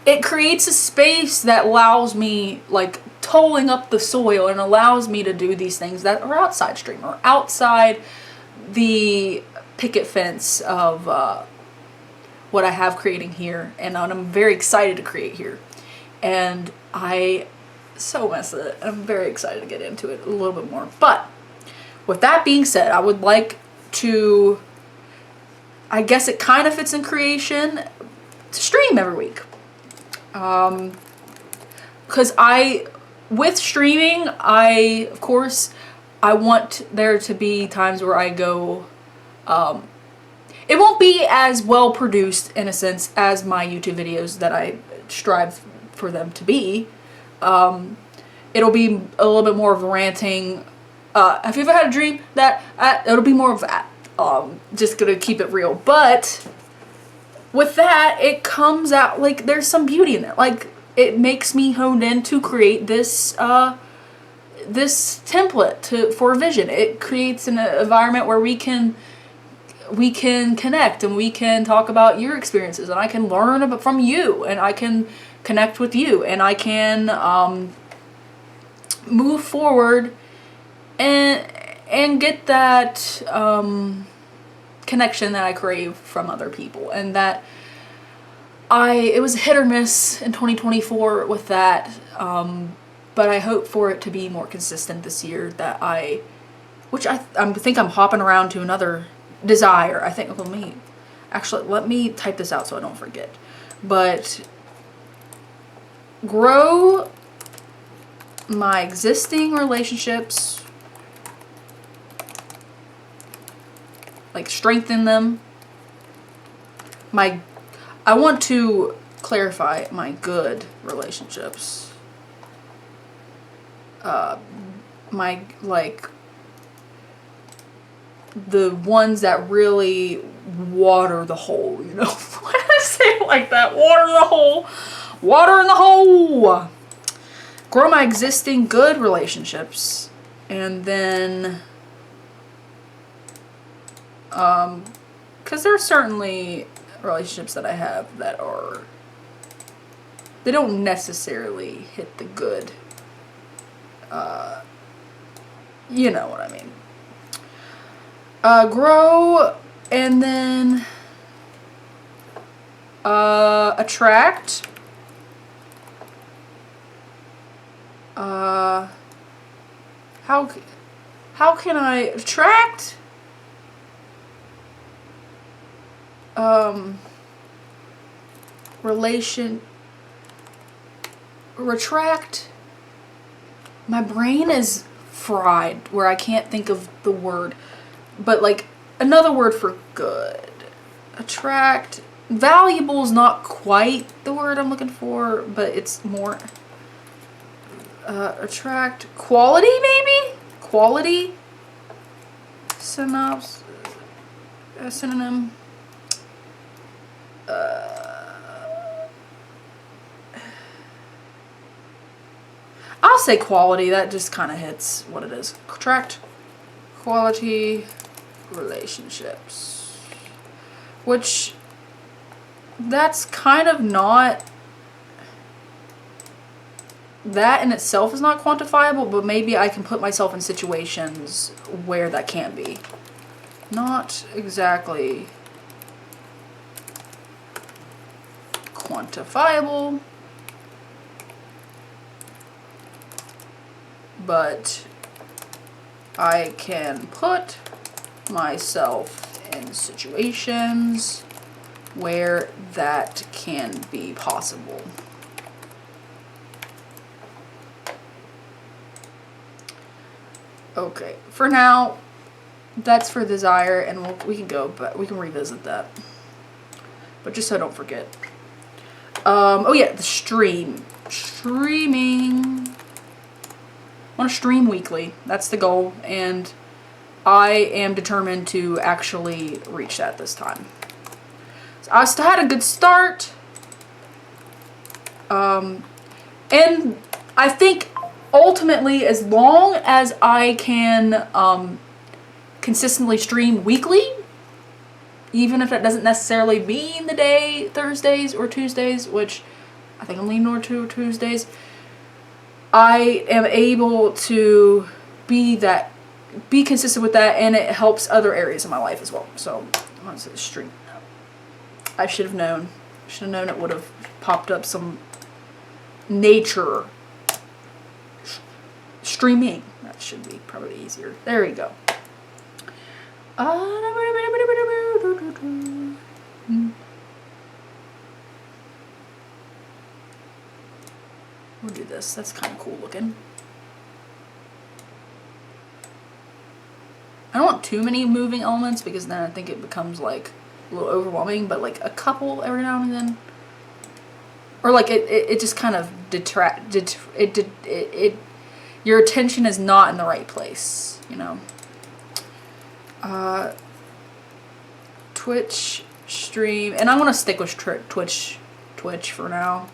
it creates a space that allows me, like, tolling up the soil, and allows me to do these things that are outside stream, or outside the picket fence of what I have creating here, and I'm very excited to create here. And I so miss it. I'm very excited to get into it a little bit more. But with that being said, I would like to, I guess it kind of fits in creation, to stream every week. Because with streaming, of course, I want there to be times where I go, it won't be as well produced, in a sense, as my YouTube videos that I strive for them to be. It'll be a little bit more of ranting. Have you ever had a dream? That it'll be more of that. Just gonna keep it real. But with that, it comes out, like, there's some beauty in it. Like, it makes me honed in to create this this template for a vision. It creates an environment where we can connect, and we can talk about your experiences, and I can learn from you, and I can connect with you, and I can move forward and get that connection that I crave from other people. And that it was hit or miss in 2024 with that, but I hope for it to be more consistent this year, that I think I'm hopping around to another desire. I think, let me type this out so I don't forget. But grow my existing relationships, like strengthen them. I want to clarify my good relationships. My, like, the ones that really water the hole, you know? Why did I say it like that? Water the hole. Water in the hole. Grow my existing good relationships. And then, because there are certainly relationships that I have that they don't necessarily hit the good. You know what I mean. Grow, and then attract. How can I attract? Retract. My brain is fried where I can't think of the word, but like another word for good. Attract. Valuable is not quite the word I'm looking for, but it's more. Attract. Quality, maybe? Quality? Synonym. I'll I'll say quality. That just kind of hits what it is. Attract quality relationships. Which, that's kind of not... That in itself is not quantifiable, but maybe I can put myself in situations where that can be. Not exactly quantifiable, but I can put myself in situations where that can be possible. Okay, for now, that's for desire, and we can go, but we can revisit that. But just so I don't forget. Oh yeah, the stream. Streaming. I want to stream weekly. That's the goal, and I am determined to actually reach that this time. So I still had a good start. And I think ultimately, as long as I can consistently stream weekly, even if that doesn't necessarily mean the day Thursdays or Tuesdays, which I think I'm leaning more to Tuesdays, I am able to be consistent with that, and it helps other areas of my life as well. So I want to say stream. I should have known. Should have known it would have popped up some nature streaming. That should be probably easier. There we go. We'll do this. That's kind of cool looking. I don't want too many moving elements because then I think it becomes like a little overwhelming, but like a couple every now and then. Or like it just kind of your attention is not in the right place, you know. Twitch stream, and I'm gonna stick with Twitch for now.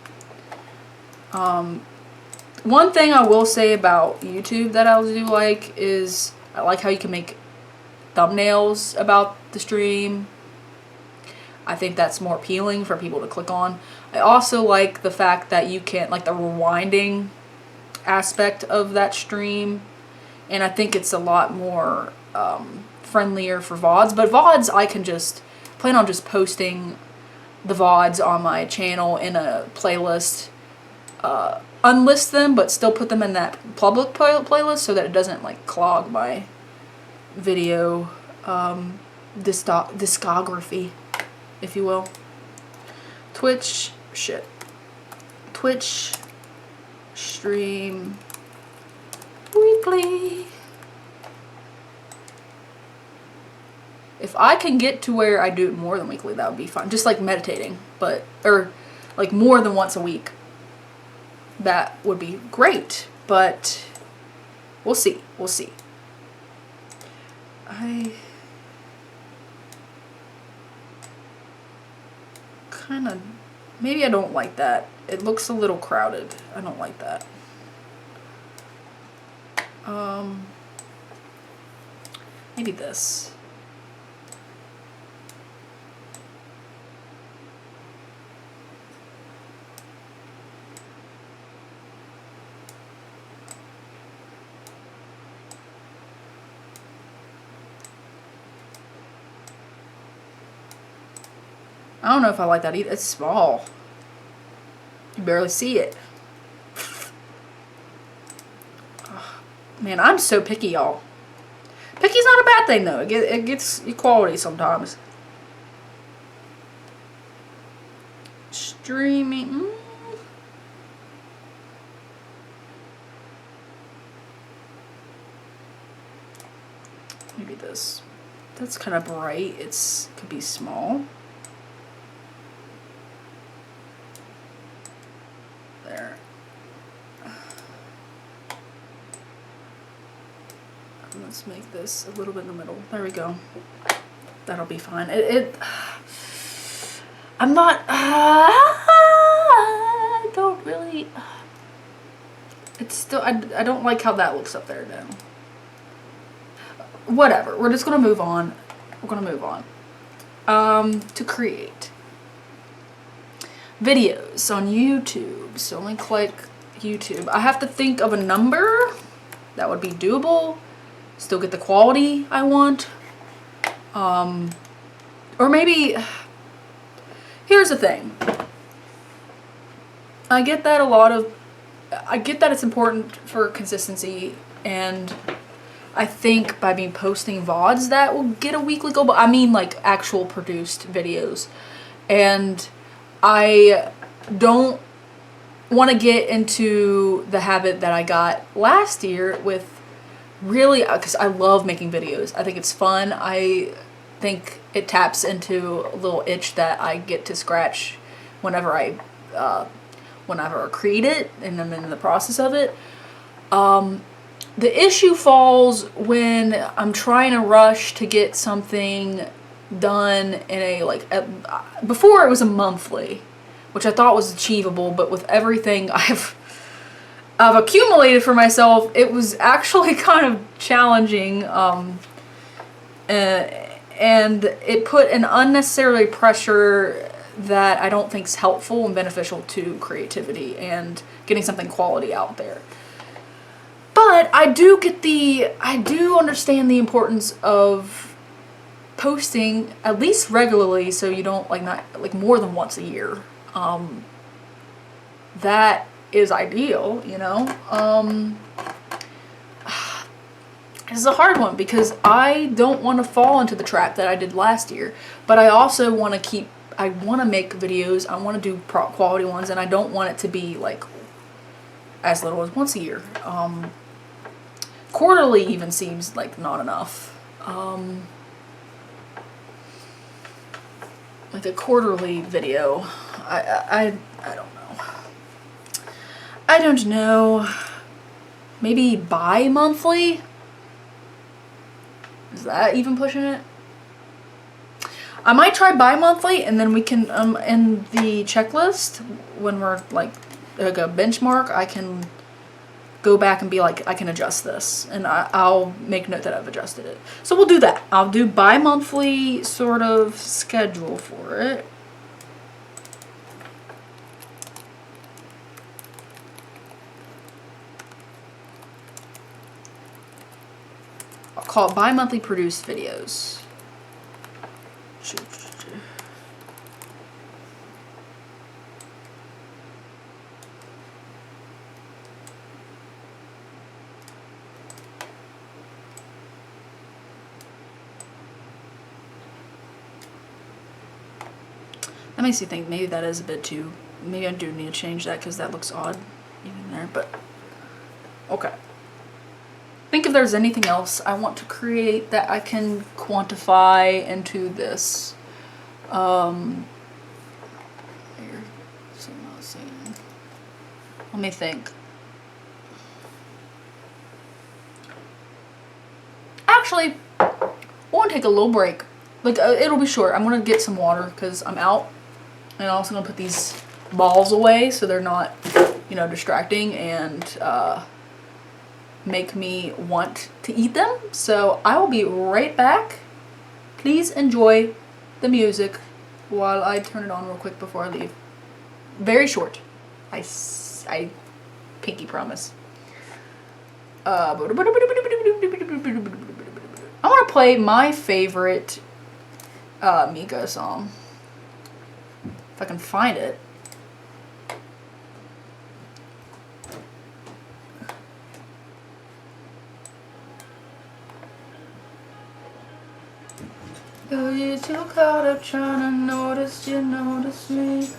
One thing I will say about YouTube that I do like is I like how you can make thumbnails about the stream. I think that's more appealing for people to click on. I also like the fact that you can, like the rewinding aspect of that stream, and I think it's a lot more friendlier for VODs. But VODs, I can just plan on just posting the VODs on my channel in a playlist, unlist them, but still put them in that public playlist so that it doesn't like clog my video discography, if you will. Twitch stream weekly. If I can get to where I do it more than weekly, that would be fine. Just like meditating, or like more than once a week. That would be great, but we'll see. We'll see. I kind of, maybe I don't like that. It looks a little crowded. I don't like that. Maybe this. I don't know if I like that either. It's small. You barely see it. Oh, man, I'm so picky, y'all. Picky's not a bad thing, though. It gets equality sometimes. Streaming. Maybe this. That's kind of bright. Could be small. There. Let's make this a little bit in the middle. There we go. That'll be fine. I'm not, I don't really, It's still, I don't like how that looks up there now. Whatever, we're just gonna move on. We're gonna move on. To create videos on YouTube. So let me click YouTube. I have to think of a number that would be doable, still get the quality I want. Or maybe, here's the thing. I get that it's important for consistency, and I think by me posting VODs that will get a weekly goal, but I mean like actual produced videos. And I don't want to get into the habit that I got last year with really, because I love making videos. I think it's fun. I think it taps into a little itch that I get to scratch whenever I create it and I'm in the process of it. The issue falls when I'm trying to rush to get something done in before it was a monthly, which I thought was achievable, but with everything I've accumulated for myself, it was actually kind of challenging, and it put an unnecessary pressure that I don't think is helpful and beneficial to creativity and getting something quality out there. But I do understand the importance of posting at least regularly, so you don't not more than once a year. That is ideal, you know. This is a hard one because I don't want to fall into the trap that I did last year, but I also want to make videos. I want to do quality ones, and I don't want it to be like as little as once a year. Quarterly even seems like not enough. Like a quarterly video, I don't know. I don't know. Maybe bi-monthly? Is that even pushing it? I might try bi-monthly, and then we can in the checklist when we're like a benchmark, I can go back and be like, I can adjust this, and I'll make note that I've adjusted it. So we'll do that. I'll do bi-monthly sort of schedule for it. I'll call it bi-monthly produced videos. That makes you think maybe that is a bit too, maybe I do need to change that because that looks odd even there, but okay. Think if there's anything else I want to create that I can quantify into this. Let me think. Actually, I want to take a little break. Like, it'll be short. I'm going to get some water because I'm out. And I'm also going to put these balls away so they're not, you know, distracting and make me want to eat them. So I will be right back. Please enjoy the music while I turn it on real quick before I leave. Very short. I pinky promise. I want to play my favorite Mika song. If I can find it. Oh, you're too caught up trying to notice you notice me.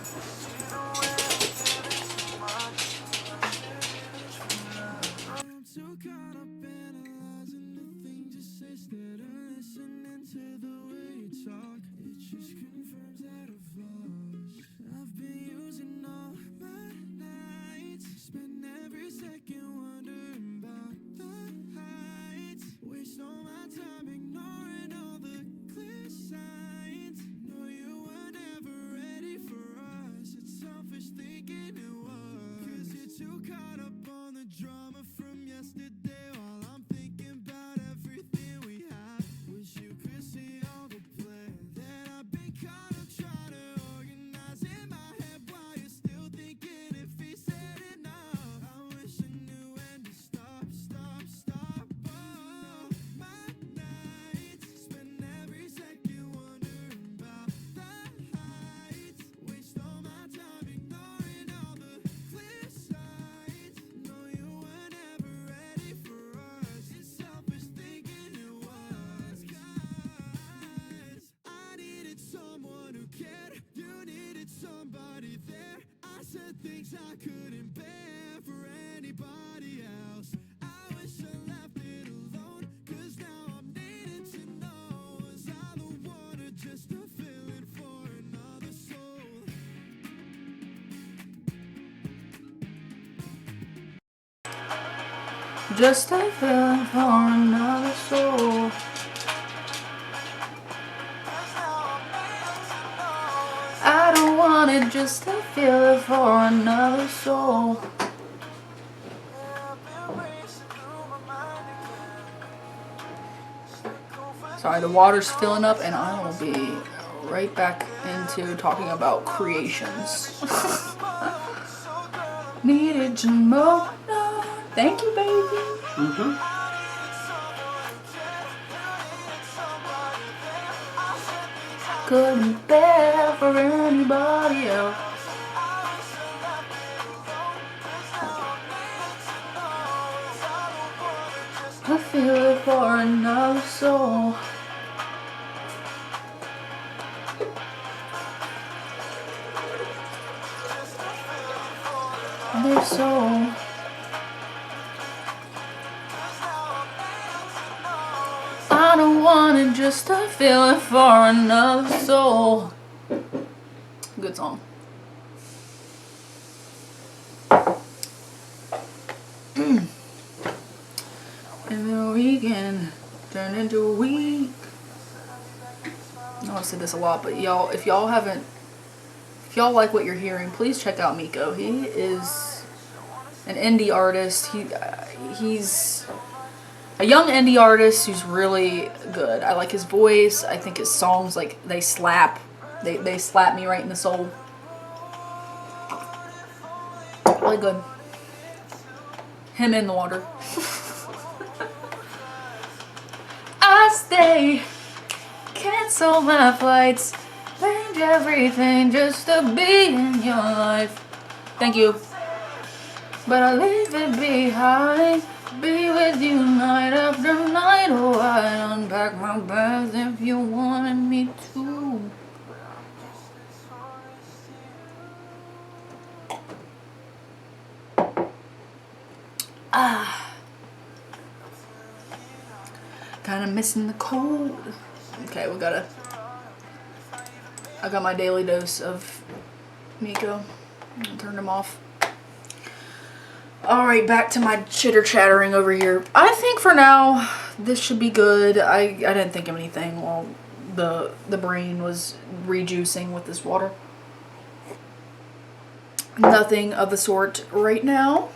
things I couldn't bear for anybody else. I wish I left it alone, 'cause now I'm needing to know, was I the one or just a feeling for another soul? Just a feeling for another soul. I don't want it, just a feeling for another soul. Sorry, the water's filling up and I will be right back into talking about creations. Needed to know. Thank you, baby. Couldn't bear for anybody else. I feel it for another soul. Their soul. I don't want it, just a feeling for another soul. Good song. And then a weekend turned into a week. I know I've said this a lot, but y'all, if y'all like what you're hearing, please check out Miko. He is an indie artist. He's a young indie artist who's really good. I like his voice. I think his songs, like, they slap. They slap me right in the soul. Really good. Him in the water. I stay, cancel my flights, change everything just to be in your life. Thank you. But I leave it behind, be with you night after night. Oh, I'd unpack my bags if you wanted me to. Kinda missing the cold. Okay, I got my daily dose of Miko. Turned him off. Alright, back to my chitter chattering over here. I think for now, this should be good. I didn't think of anything while the brain was rejuicing with this water. Nothing of the sort right now.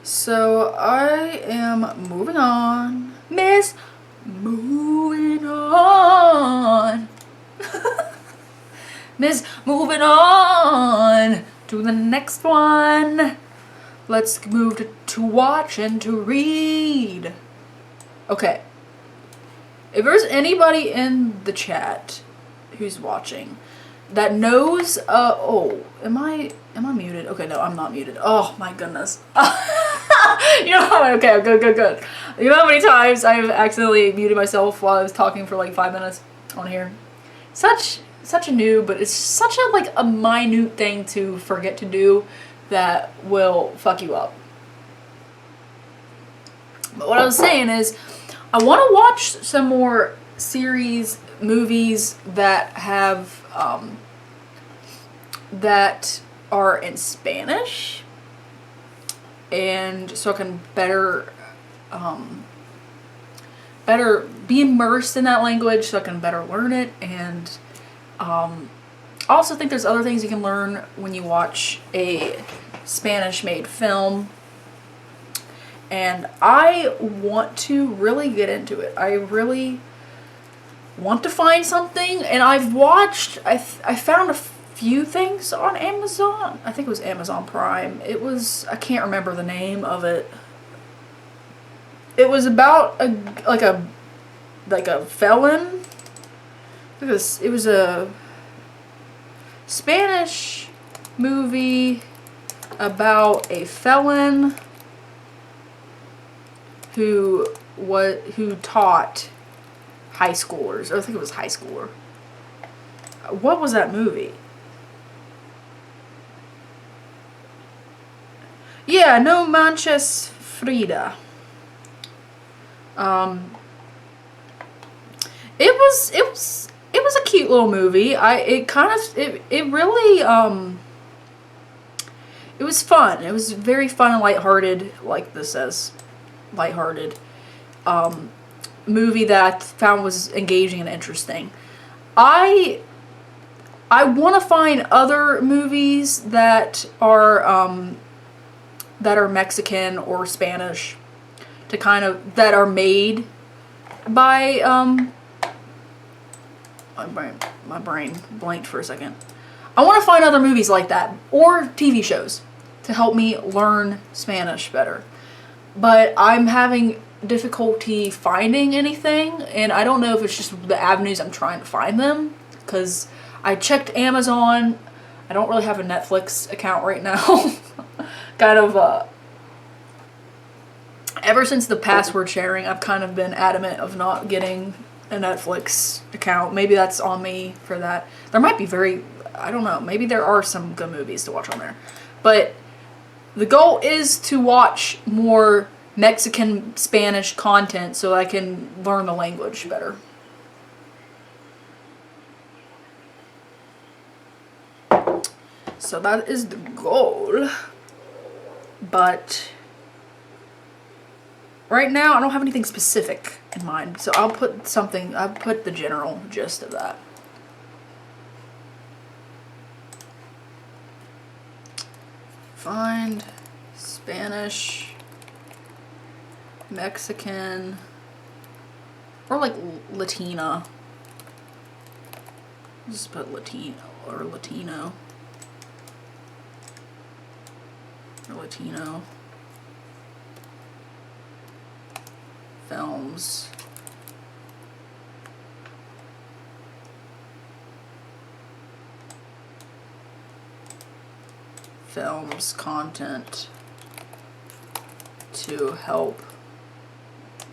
So I am moving on. Miss Moving On. Miss Moving On to the next one. Let's move to watch and to read. Okay. If there's anybody in the chat who's watching that knows, oh, am I muted? Okay, no, I'm not muted. Oh my goodness. You know, okay, good. You know how many times I've accidentally muted myself while I was talking for like 5 minutes on here? Such a noob, but it's such a like a minute thing to forget to do that will fuck you up. But what I was saying is, I want to watch some more series, movies that have that are in Spanish, and so I can better be immersed in that language, so I can better learn it. And I also think there's other things you can learn when you watch a Spanish-made film. And I want to really get into it. I really want to find something, and I've watched, I found a few things on Amazon. I think it was Amazon Prime. It was, I can't remember the name of it. It was about a felon. It was a Spanish movie about a felon who taught high schoolers. I think it was high schooler. What was that movie? Yeah, No Manches Frida. It was a cute little movie. It really it was fun. It was very fun and lighthearted, like this says, lighthearted. Movie that I found was engaging and interesting. I want to find other movies that are Mexican or Spanish to kind of that are made by my brain blanked for a second. I want to find other movies like that or TV shows to help me learn Spanish better. But I'm having difficulty finding anything, and I don't know if it's just the avenues I'm trying to find them, because I checked Amazon. I don't really have a Netflix account right now. Kind of ever since the password sharing, I've kind of been adamant of not getting a Netflix account. Maybe that's on me for that. There might be I don't know, maybe there are some good movies to watch on there. But the goal is to watch more Mexican Spanish content so I can learn the language better. So that is the goal. But right now I don't have anything specific in mind. So I'll put the general gist of that. Find Spanish, Mexican, or like Latina. Just put Latino or Latino. Or Latino. Films. Films content to help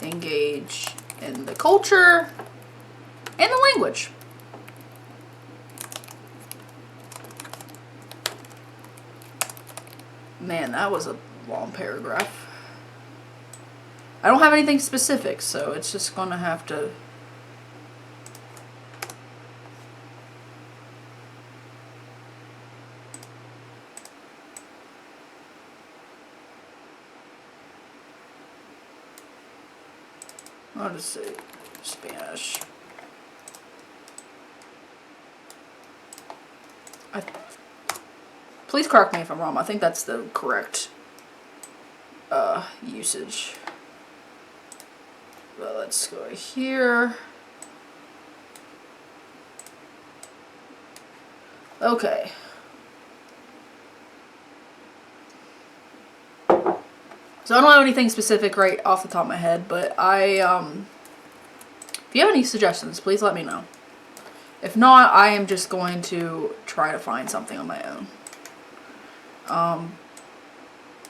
engage in the culture and the language. Man, that was a long paragraph. I don't have anything specific, so it's just gonna have to... I'll just say Spanish. Please correct me if I'm wrong. I think that's the correct usage. Well, let's go here. Okay. So I don't have anything specific right off the top of my head, but if you have any suggestions, please let me know. If not, I am just going to try to find something on my own.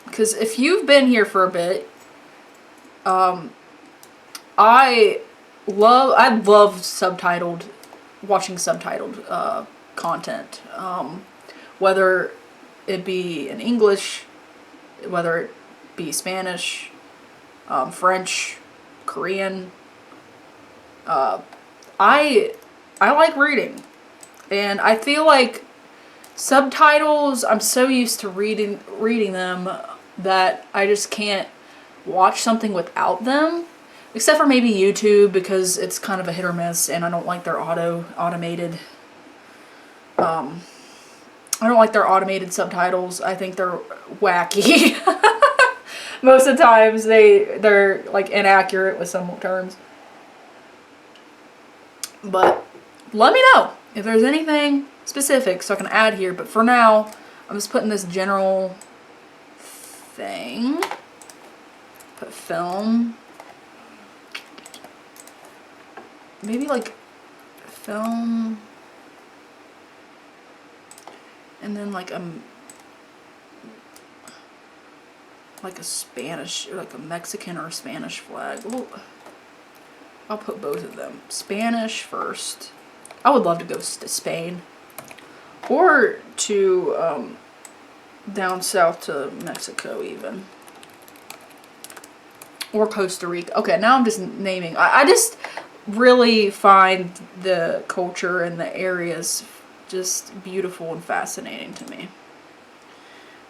Because if you've been here for a bit, I love watching subtitled content. Whether it be in English, whether it be Spanish, French, Korean. I like reading, and I feel like subtitles, I'm so used to reading them that I just can't watch something without them, except for maybe YouTube, because it's kind of a hit or miss, and I don't like their automated I don't like their automated subtitles. I think they're wacky. Most of the times they're like inaccurate with some terms. But let me know if there's anything specific so I can add here. But for now, I'm just putting this general thing. Put film. Maybe like film. And then like a Spanish, or like a Mexican or a Spanish flag. Well, I'll put both of them. Spanish first. I would love to go to Spain. Or to down south to Mexico even. Or Costa Rica. Okay, now I'm just naming. I just really find the culture and the areas just beautiful and fascinating to me.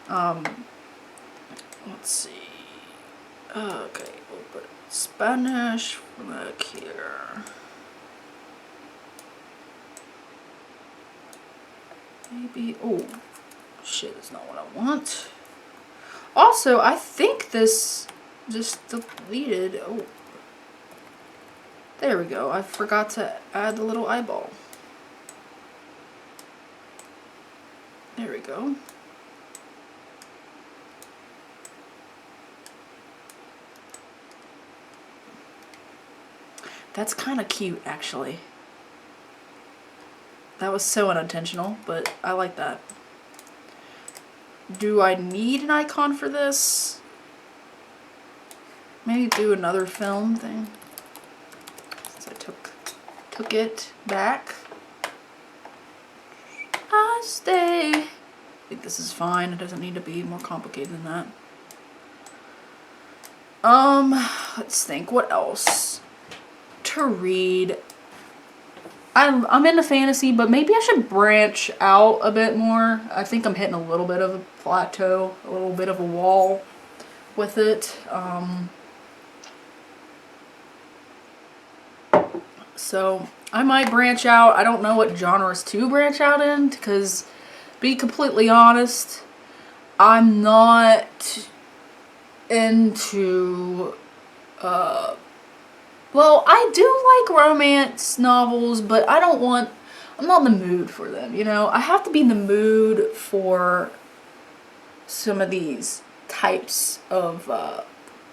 Let's see. Okay, we'll put Spanish flag here. Maybe, oh, shit, that's not what I want. Also, I think this just deleted, oh. There we go, I forgot to add the little eyeball. There we go. That's kind of cute, actually. That was so unintentional, but I like that. Do I need an icon for this? Maybe do another film thing. Since I took it back. I stay. I think this is fine. It doesn't need to be more complicated than that. Let's think. What else to read? I'm into fantasy, but maybe I should branch out a bit more. I think I'm hitting a little bit of a plateau, a little bit of a wall with it. So I might branch out. I don't know what genres to branch out in, because, be completely honest, I'm not into, well, I do like romance novels, but I'm not in the mood for them, you know? I have to be in the mood for some of these types of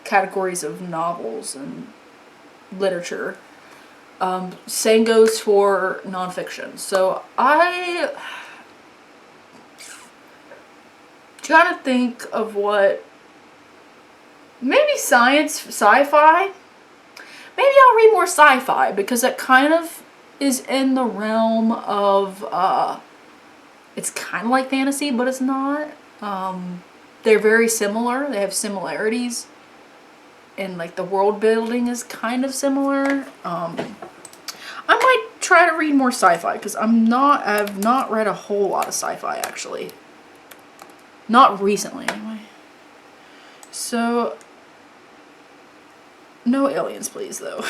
categories of novels and literature. Same goes for nonfiction. So I trying to think of what, maybe sci-fi. Maybe I'll read more sci-fi, because it kind of is in the realm of, it's kind of like fantasy, but it's not. They're very similar. They have similarities. And like the world building is kind of similar. I might try to read more sci-fi, because I've not read a whole lot of sci-fi, actually. Not recently, anyway. So, no aliens, please, though.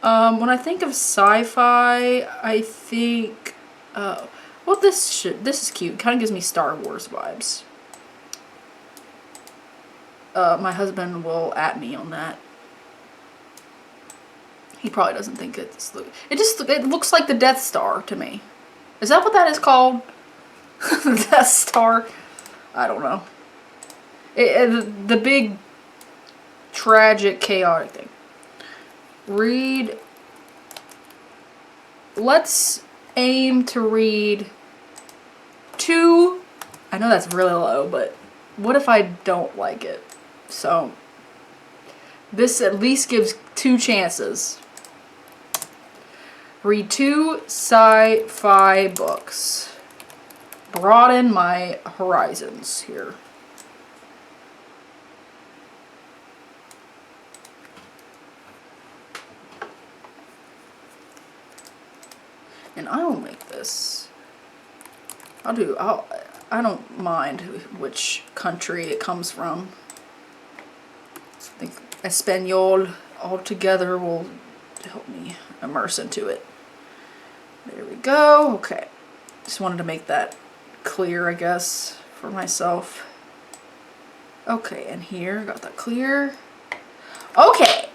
When I think of sci-fi, I think, well, this is cute. Kind of gives me Star Wars vibes. My husband will at me on that. He probably doesn't think it looks like the Death Star to me. Is that what that is called? The Death Star? I don't know. The big, tragic, chaotic thing. Read. Let's aim to read 2. I know that's really low, but what if I don't like it? So, this at least gives 2 chances. Read 2 sci-fi books. Broaden my horizons here. And I'll make this. I don't mind which country it comes from. I think Espanol altogether will help me immerse into it. There we go. Okay. Just wanted to make that clear, I guess, for myself. Okay, and here, got that clear. Okay.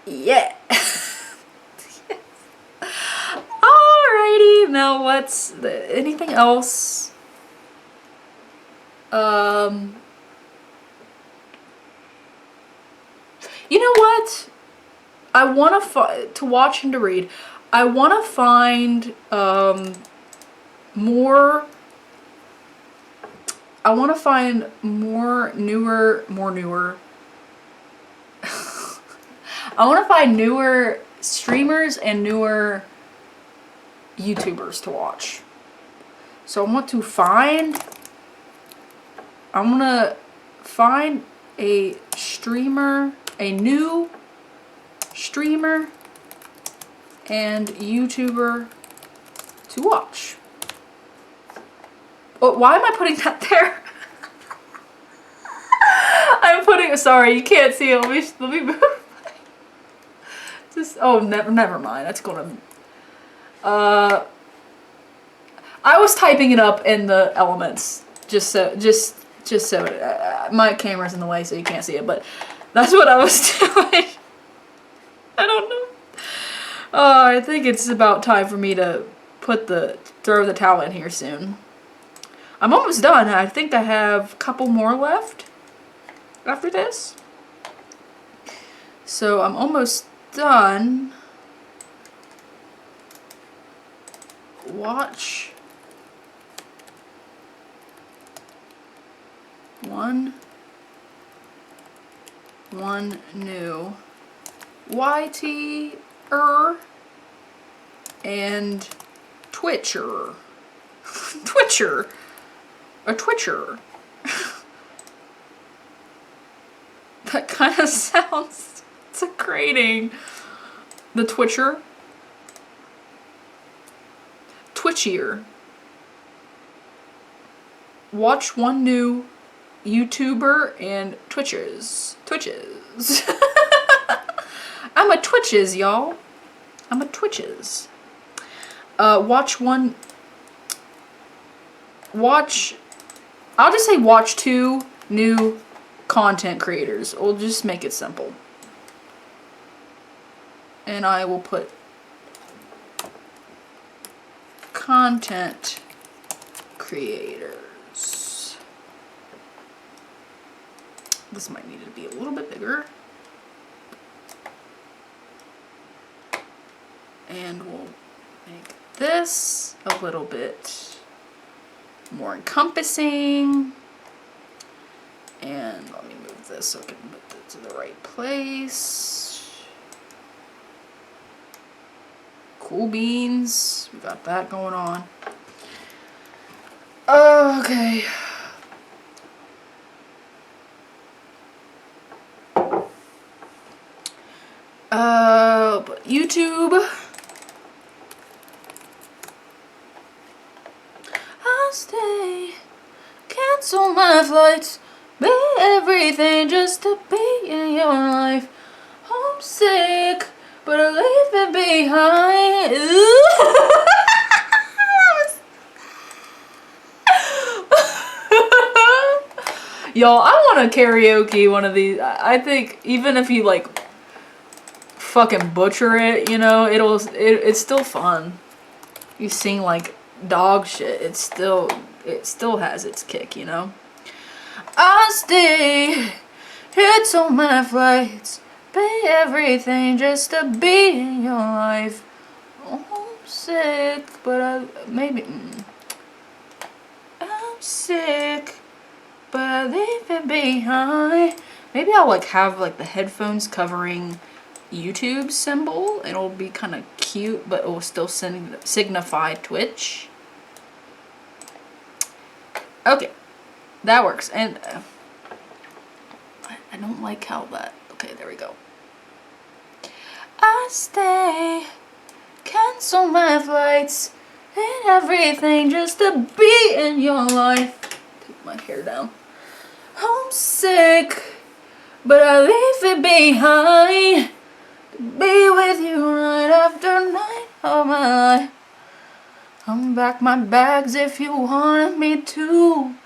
Yeah. Alrighty, now anything else? You know what? I want to watch and to read. I want to find more. I want to find more newer. I want to find newer streamers and newer YouTubers to watch. So I want to find, I'm gonna find a streamer, a new streamer and YouTuber to watch. Oh, why am I putting that there? I'm putting, sorry, you can't see it. Let me move. Just, oh, never mind. That's gonna, I was typing it up in the elements just so my camera's in the way so you can't see it, but that's what I was doing. I don't know. I think it's about time for me to throw the towel in here soon. I'm almost done. I think I have a couple more left after this. So I'm almost done. Watch one new YT-er and Twitcher. Twitcher. A Twitcher. That kind of sounds degrading. The Twitcher. Twitchier. Watch one new YouTuber and Twitches. I'm a Twitches, y'all. I'm a Twitches. I'll just say watch 2 new content creators. We'll just make it simple. And I will put content creators. This might need to be a little bit bigger. And we'll make this a little bit more encompassing. And let me move this so I can put it to the right place. Cool beans. We got that going on. Okay. But YouTube. I stay. Cancel my flights. Be everything just to be in your life. Homesick, but I leave it behind. Y'all, I want to karaoke one of these. I think even if you like fucking butcher it, you know, it's still fun. You sing like dog shit. It still has its kick, you know. I stay, hits on my flights, pay everything just to be in your life. Homesick, but I'm sick, but I leave it behind. Maybe I'll like have like the headphones covering YouTube symbol. It'll be kind of cute, but it will still signify Twitch. Okay. That works, and I don't like how that, okay, there we go. I stay, cancel my flights, and everything just to be in your life. Take my hair down. Homesick, but I leave it behind. To be with you night after night of my life. Unpack my bags if you want me to.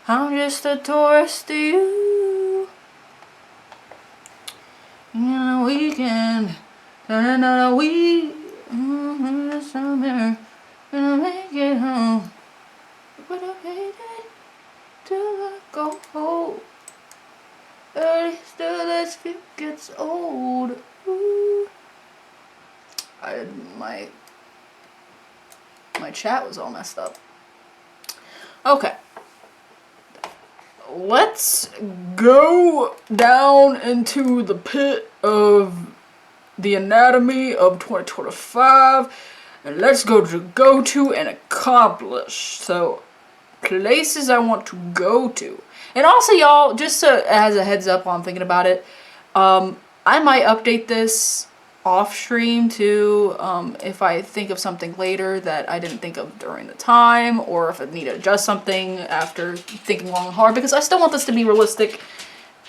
I'm just a tourist to you. In a weekend, turning out a week. Summer, and I make it home. But I hate it till I go home. Early still this few gets old. Ooh. My chat was all messed up. Okay. Let's go down into the pit of the anatomy of 2025 And let's go to and accomplish. So, places I want to go to. And also, y'all, just so as a heads up while I'm thinking about it, I might update this off stream too, if I think of something later that I didn't think of during the time, or if I need to adjust something after thinking long and hard, because I still want this to be realistic.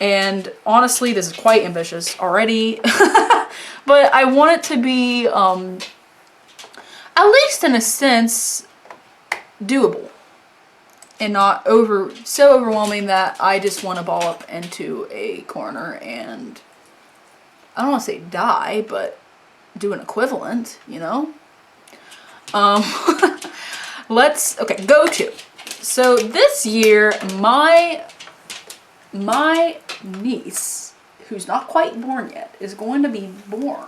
And honestly, this is quite ambitious already. But I want it to be, at least in a sense, doable. And not so overwhelming that I just want to ball up into a corner and, I don't want to say die, but do an equivalent, you know? Okay, go to. So this year, my niece, who's not quite born yet, is going to be born.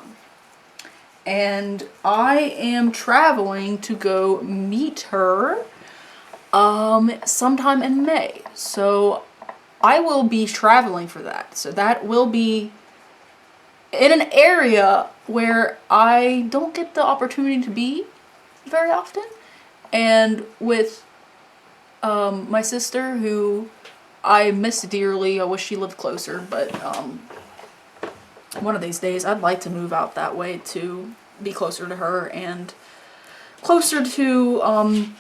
And I am traveling to go meet her sometime in May. So I will be traveling for that. So that will be in an area where I don't get the opportunity to be very often. And with my sister, who I miss dearly. I wish she lived closer, but one of these days I'd like to move out that way to be closer to her and closer to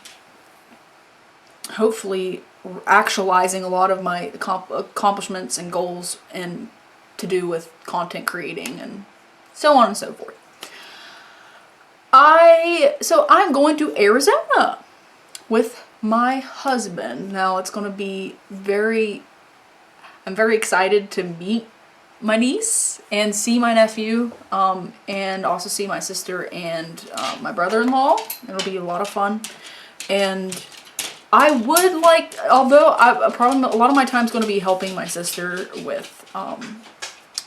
hopefully actualizing a lot of my accomplishments and goals and to do with content creating and so on and so forth. So I'm going to Arizona with my husband. Now it's going to be I'm very excited to meet my niece and see my nephew, and also see my sister and my brother-in-law. It'll be a lot of fun. And I would like, although probably a lot of my time is going to be helping my sister with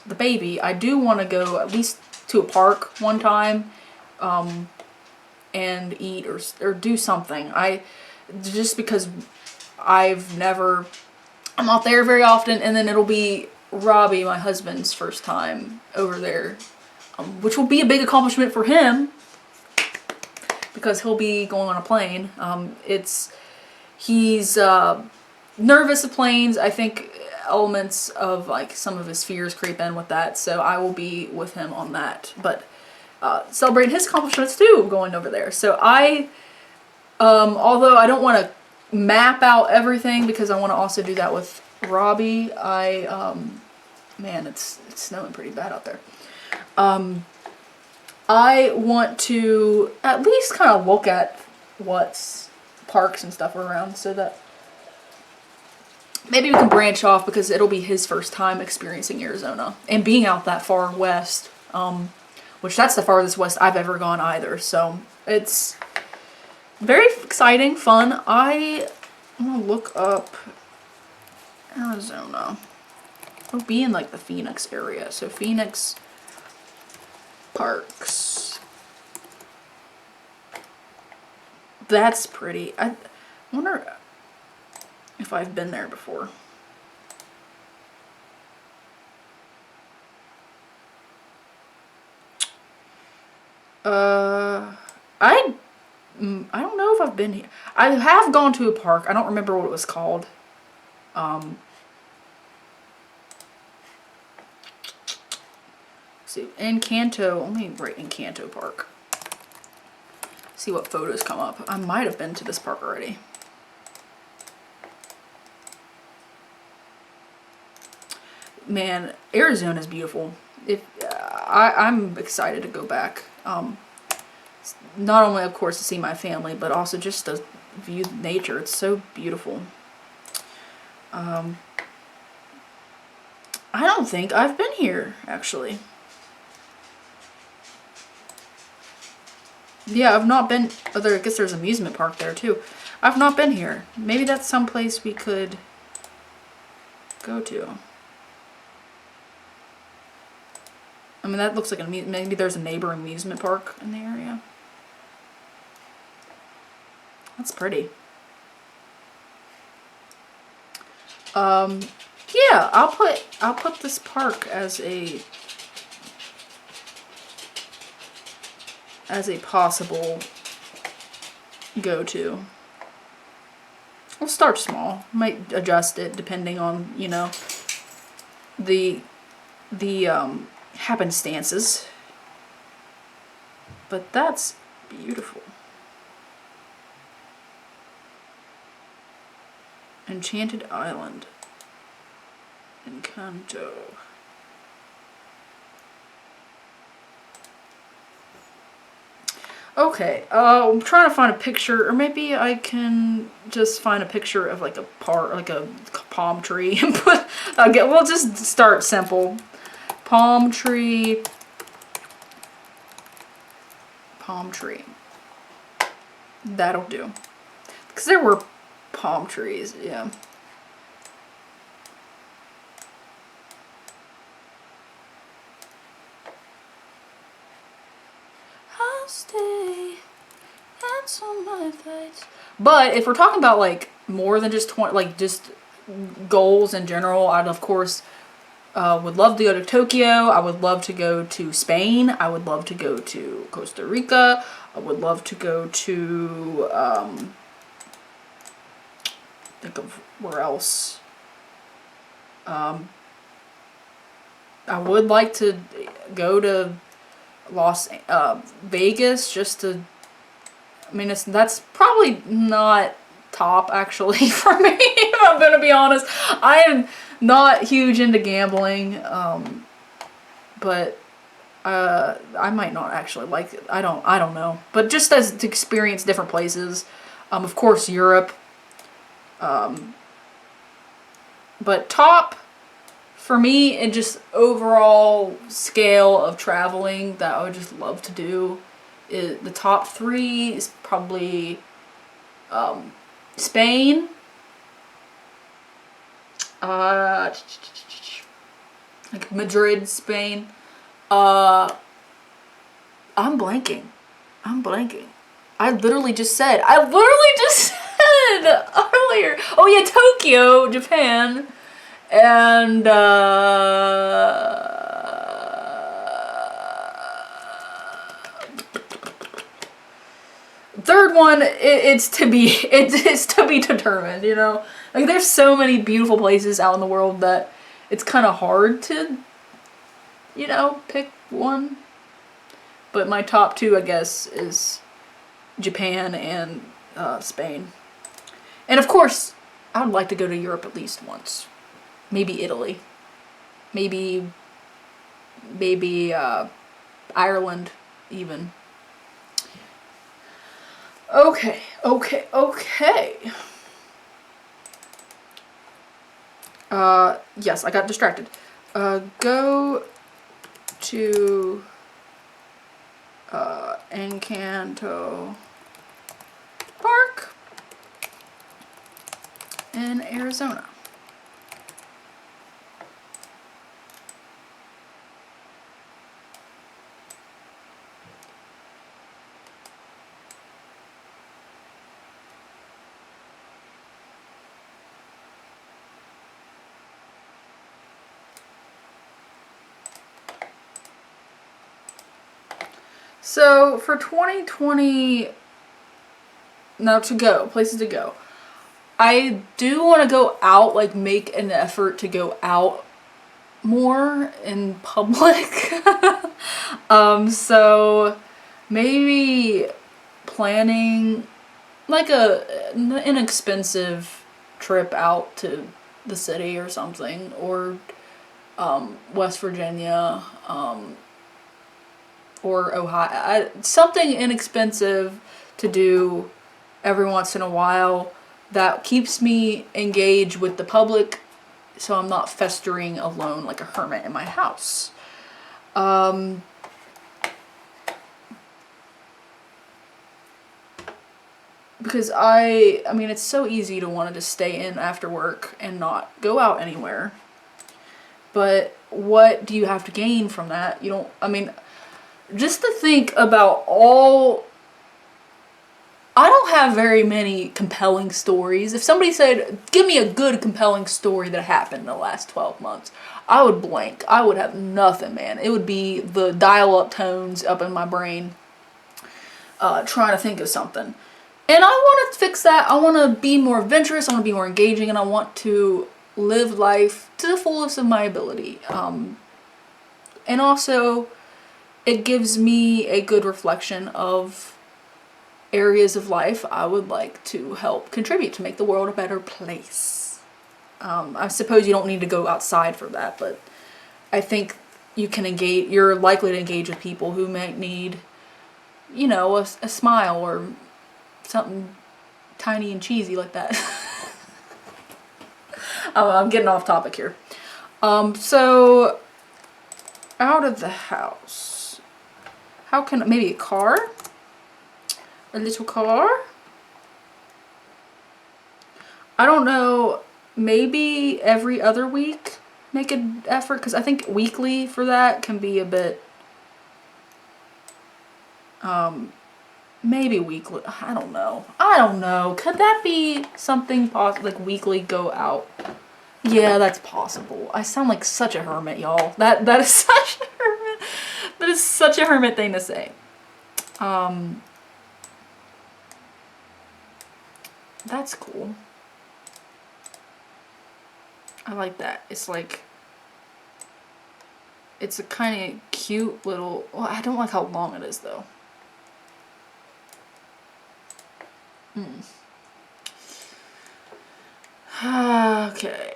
the baby, I do want to go at least to a park one time, and eat or do something. Just because I'm not there very often, and then it'll be Robbie, my husband's first time over there, which will be a big accomplishment for him because he'll be going on a plane. He's nervous of planes. I think elements of like some of his fears creep in with that, so I will be with him on that. But celebrating his accomplishments too, going over there. So although I don't want to map out everything because I want to also do that with Robbie, man, it's snowing pretty bad out there. I want to at least kind of look at what's parks and stuff around so that maybe we can branch off because it'll be his first time experiencing Arizona and being out that far west, which that's the farthest west I've ever gone either. So it's very exciting, fun. I'm gonna look up Arizona. It'll be in like the Phoenix area. So Phoenix parks. That's pretty. I wonder if I've been there before. I don't know if I've been here. I have gone to a park. I don't remember what it was called. See, Encanto. Let me write Encanto Park. See what photos come up. I might have been to this park already. Man, Arizona is beautiful. I'm excited to go back. Not only, of course, to see my family, but also just to view nature. It's so beautiful. I don't think I've been here, actually. Yeah, I've not been. I guess there's an amusement park there, too. I've not been here. Maybe that's someplace we could go to. I mean, that looks like maybe there's a neighboring amusement park in the area. That's pretty. Yeah, I'll put this park as a as a possible go-to. We'll start small. Might adjust it depending on, you know, the happenstances. But that's beautiful. Enchanted Island. Encanto. Okay, I'm trying to find a picture, or maybe I can just find a picture of like a like a palm tree and put. We'll just start simple. Palm tree. Palm tree. That'll do. Because there were palm trees, yeah. I'll stay and on my face. But if we're talking about like more than just like just goals in general, I'd of course would love to go to Tokyo. I would love to go to Spain. I would love to go to Costa Rica. I would love to go to think of where else. I would like to go to Vegas just to. I mean, that's probably not top actually for me. If I'm gonna be honest, I am not huge into gambling, but I might not actually like it. I don't know. But just as to experience different places, of course Europe. But top for me, and just overall scale of traveling that I would just love to do, is the top 3 is probably Spain. Like Madrid, Spain. I'm blanking. I literally just said earlier. Oh yeah, Tokyo, Japan. And third one, it's to be determined, you know? Like there's so many beautiful places out in the world that it's kind of hard to, you know, pick one. But my top 2, I guess, is Japan and Spain. And of course, I would like to go to Europe at least once. Maybe Italy. Maybe Ireland even. Okay. Yes, I got distracted. Go to Encanto Park in Arizona. So for 2020, now places to go. I do want to go out, like make an effort to go out more in public. So maybe planning like an inexpensive trip out to the city or something, or West Virginia, or Ohio. Something inexpensive to do every once in a while that keeps me engaged with the public, so I'm not festering alone like a hermit in my house. Because I mean, it's so easy to want to just stay in after work and not go out anywhere. But what do you have to gain from that? You don't, I mean, just to think about I don't have very many compelling stories. If somebody said, give me a good compelling story that happened in the last 12 months, I would blank. I would have nothing, man. It would be the dial-up tones up in my brain. trying to think of something. And I want to fix that. I want to be more adventurous. I want to be more engaging, and I want to live life to the fullest of my ability. And also, it gives me a good reflection of areas of life I would like to help contribute to make the world a better place. I suppose you don't need to go outside for that, but I think you can engage. You're likely to engage with people who might need, you know, a smile or something tiny and cheesy like that. I'm getting off topic here. So out of the house, how can, maybe a car? A little car? I don't know, maybe every other week make an effort, because I think weekly for that can be a bit, maybe weekly, I don't know. Could that be something possible, like weekly go out? Yeah, that's possible. I sound like such a hermit, y'all. That is such a hermit. That is such a hermit thing to say. That's cool. I like that. It's like, it's a kind of cute little, well, I don't like how long it is though. Okay.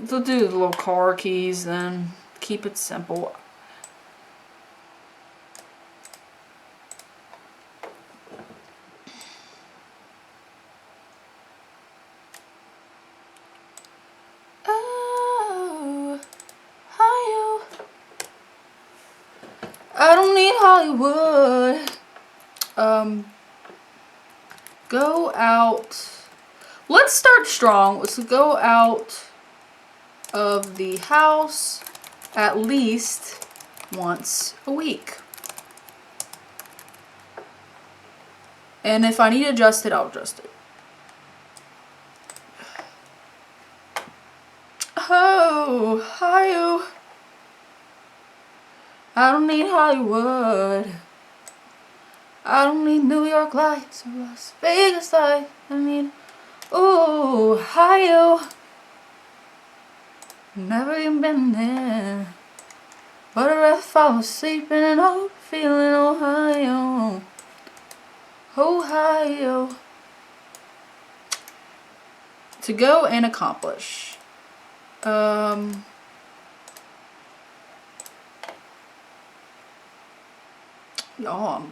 They'll do the little car keys then. Keep it simple. Oh, hi-yo. I don't need Hollywood. Go out. Let's start strong. Let's go out of the house at least once a week. And if I need to adjust it, I'll adjust it. Oh, hi-yo. I don't need Hollywood. I don't need New York lights or Las Vegas lights. I need, ooh, hi-yo. Never even been there. But I fall asleep in an old feeling, Ohio. Ohio. To go and accomplish. Y'all,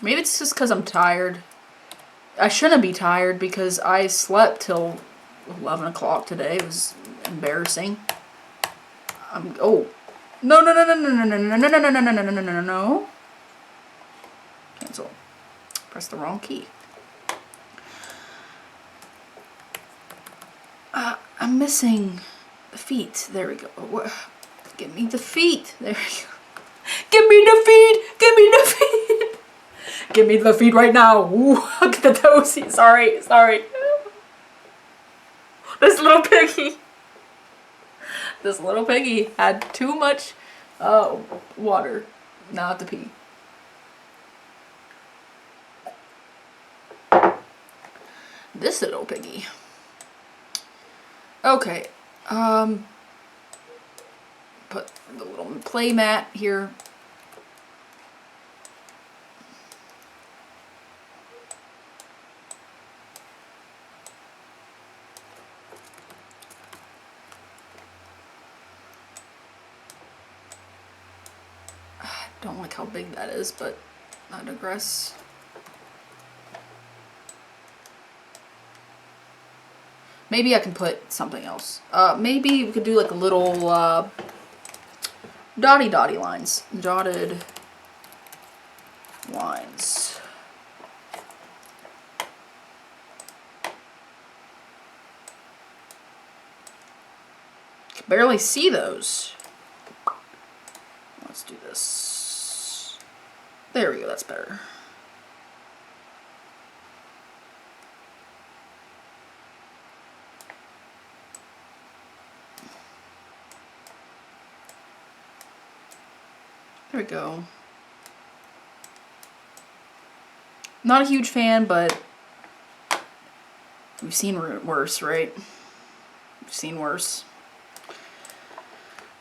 maybe it's just because I'm tired. I shouldn't be tired because I slept till 11 o'clock today. It was embarrassing. Oh. No, no, no, no, no, no, no, no, no, no, no, no, no, no, no, no, no. Cancel. Press the wrong key. I'm missing the feet. There we go. Give me the feet. There we go. Give me the feet. Give me the feet. Give me the feet right now. Ooh, look at the toesies. Sorry, sorry. This little piggy. This little piggy had too much water. Now I have to pee. This little piggy. Okay. Put the little play mat here. I don't like how big that is, but I digress. Maybe I can put something else. Maybe we could do like a little dotty lines. Dotted lines. Can barely see those. Let's do this. There we go, that's better. There we go. Not a huge fan, but we've seen worse, right? We've seen worse.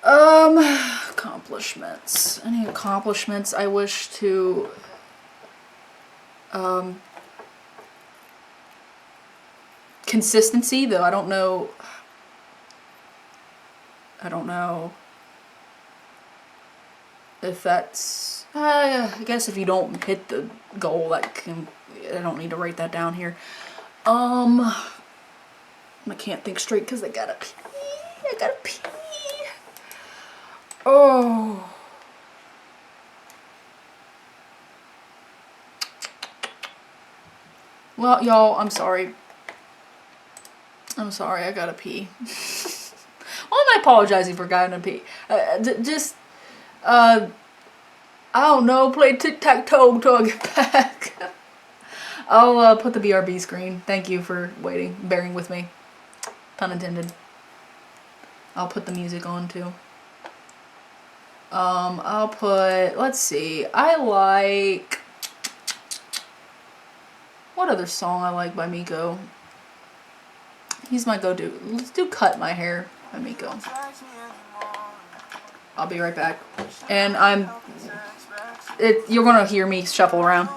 Accomplishments. Any accomplishments I wish to consistency, though I don't know if that's I guess if you don't hit the goal, that can, I don't need to write that down here. I can't think straight because I gotta pee. Oh. Well, y'all, I'm sorry. I gotta pee. Why am I apologizing for going to pee? I don't know, play tic-tac-toe until I get back. I'll put the BRB screen. Thank you for waiting, bearing with me. Pun intended. I'll put the music on too. I'll put, let's see, I like, what other song I like by Miko? He's my go-to. Let's do Cut My Hair by Miko. I'll be right back. And you're gonna hear me shuffle around.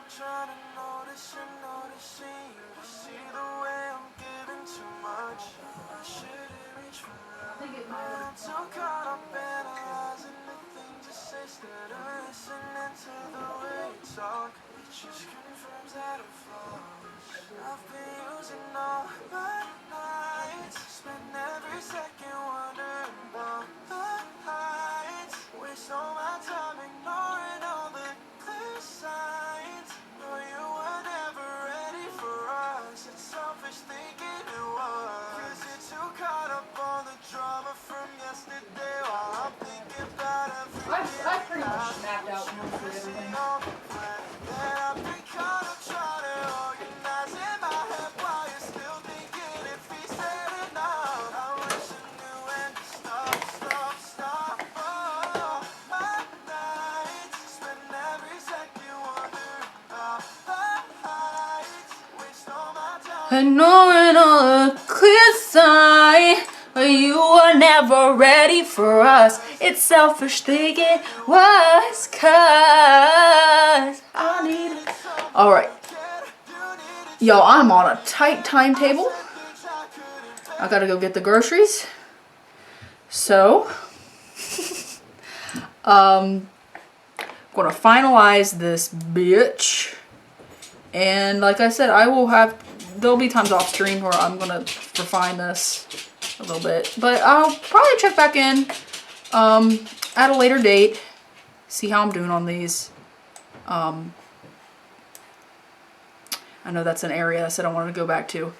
Trying to notice you noticing. You see the way I'm giving too much. I shouldn't reach for love. I'm too caught up analyzing the things you say instead of listening to the way you talk. It just confirms that I'm flawed. I've been using all my nights, spend every second wondering about the heights. Waste all my time ignoring all the clear signs. No, you were never ready for us. It's something I pretty much mapped out mostly everything. And knowing all the clear sign, but you were never ready for us. It's selfish thinking was 'cause I need it. Alright. Yo, I'm on a tight timetable. I gotta go get the groceries. So, gonna finalize this bitch. And like I said, there'll be times off screen where I'm gonna refine this a little bit. But I'll probably check back in at a later date, see how I'm doing on these. I know that's an area I said I wanted to go back to.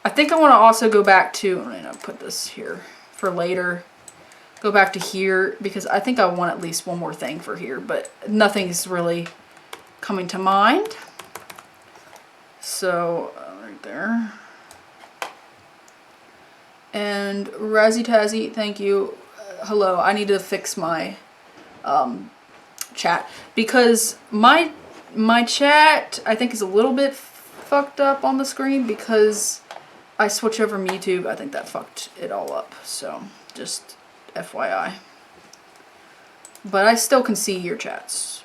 I think I want to also go back to, I'm gonna put this here for later. Go back to here because I think I want at least one more thing for here, but nothing's really coming to mind. So, right there. And Razzie Tazzy, thank you. Hello, I need to fix my chat because my chat I think is a little bit fucked up on the screen because I switched over from YouTube. I think that fucked it all up. So, just FYI. But I still can see your chats.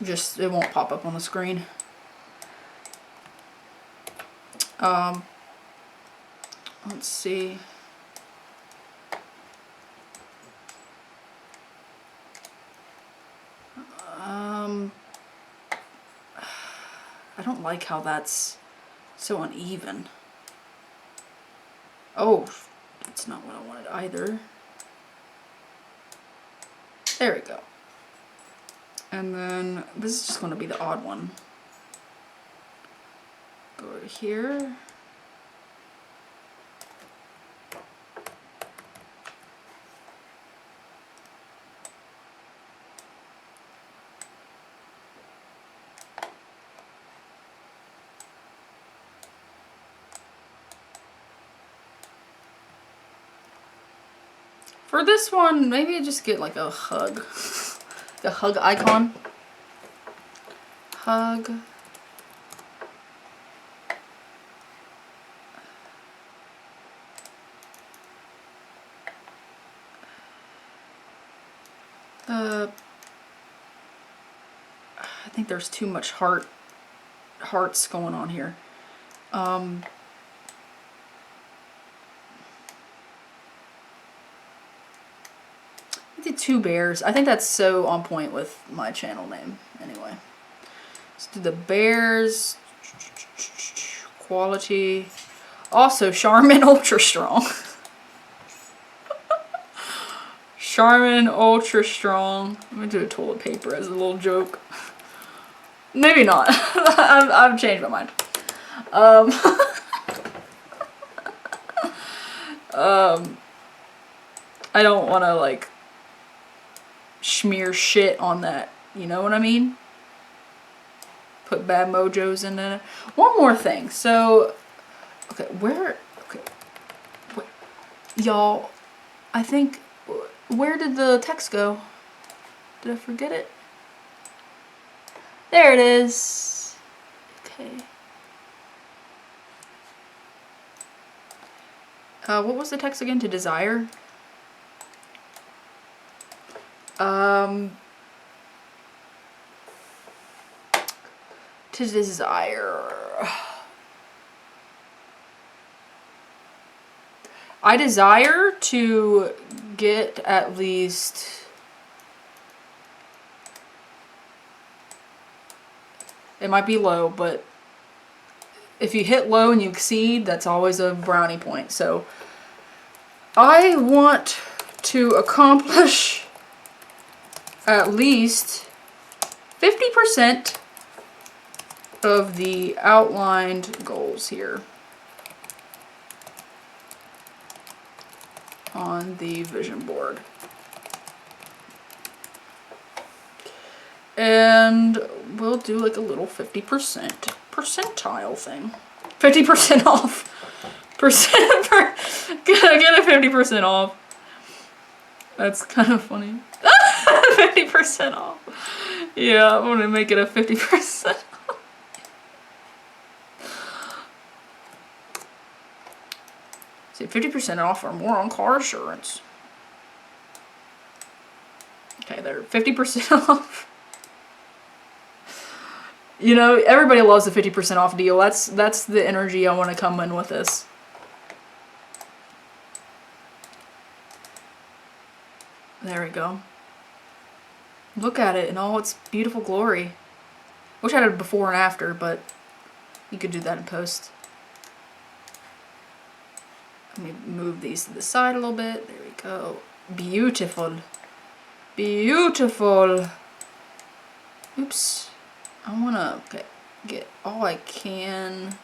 Just it won't pop up on the screen. Let's see. I don't like how that's so uneven. Oh, that's not what I wanted either. There we go. And then this is just going to be the odd one. Go to here. For this one, maybe just get like a hug. The hug icon. Hug. I think there's too much hearts going on here. I did 2 bears. I think that's so on point with my channel name. Anyway, let's do the bears. Quality. Also, Charmin Ultra Strong. Charmin Ultra Strong. I'm gonna do a toilet paper as a little joke. Maybe not. I've changed my mind. I don't want to like smear shit on that. You know what I mean? Put bad mojos in it. One more thing. So, okay, y'all, I think, where did the text go? Did I forget it? There it is. Okay. What was the text again? To desire? To desire. I desire to get at least it might be low, but if you hit low and you exceed, that's always a brownie point. So I want to accomplish at least 50% of the outlined goals here on the vision board. And we'll do like a little 50% percentile thing. 50% off. Get a 50% off. That's kind of funny. 50% off. Yeah, I'm gonna make it a 50% off. See, 50% off or more on car insurance. Okay, they're 50% off. You know, everybody loves the 50% off deal. That's the energy I want to come in with this. There we go. Look at it in all its beautiful glory. Wish I had a before and after, but you could do that in post. Let me move these to the side a little bit. There we go. Beautiful. Beautiful. Oops. I want to get all I can.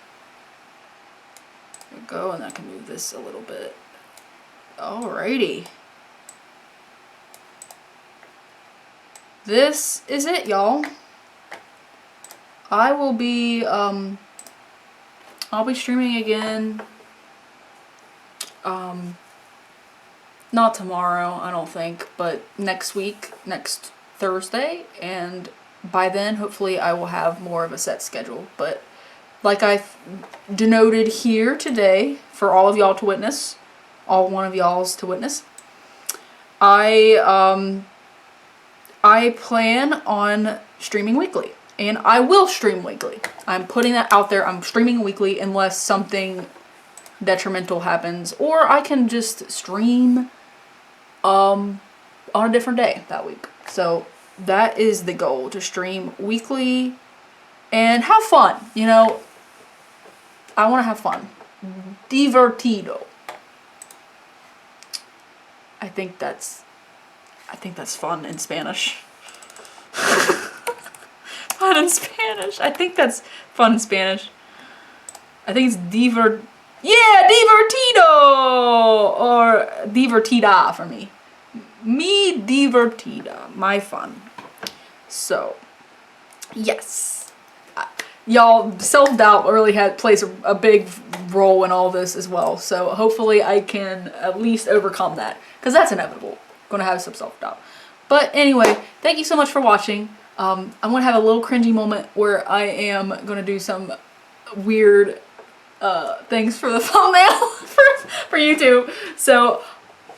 There we go, and I can move this a little bit. Alrighty. This is it, y'all. I will be, I'll be streaming again. Not tomorrow, I don't think, but next week, next Thursday, and by then, hopefully, I will have more of a set schedule. But like I denoted here today, for all of y'all to witness, all one of y'all's to witness, I plan on streaming weekly, and I will stream weekly. I'm putting that out there. I'm streaming weekly unless something detrimental happens, or I can just stream on a different day that week. So that is the goal, to stream weekly and have fun. You know, I want to have fun. Divertido. I think that's fun in Spanish. Fun in Spanish. I think that's fun in Spanish. I think it's divertido or divertida for me. Mi divertida, my fun. So, yes. Y'all, self-doubt really plays a big role in all this as well. So hopefully I can at least overcome that, because that's inevitable. Gonna have some self-doubt. But anyway, thank you so much for watching. I'm gonna have a little cringy moment where I am gonna do some weird things for the thumbnail for YouTube. So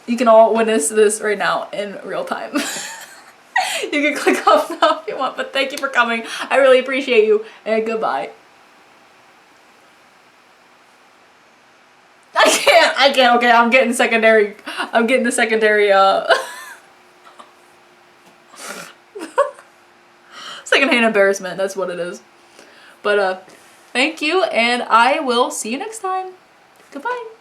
you can all witness this right now in real time. You can click off now if you want, but thank you for coming. I really appreciate you, and goodbye. I can't, okay, I'm getting the secondary, secondhand embarrassment, that's what it is. But, thank you, and I will see you next time. Goodbye.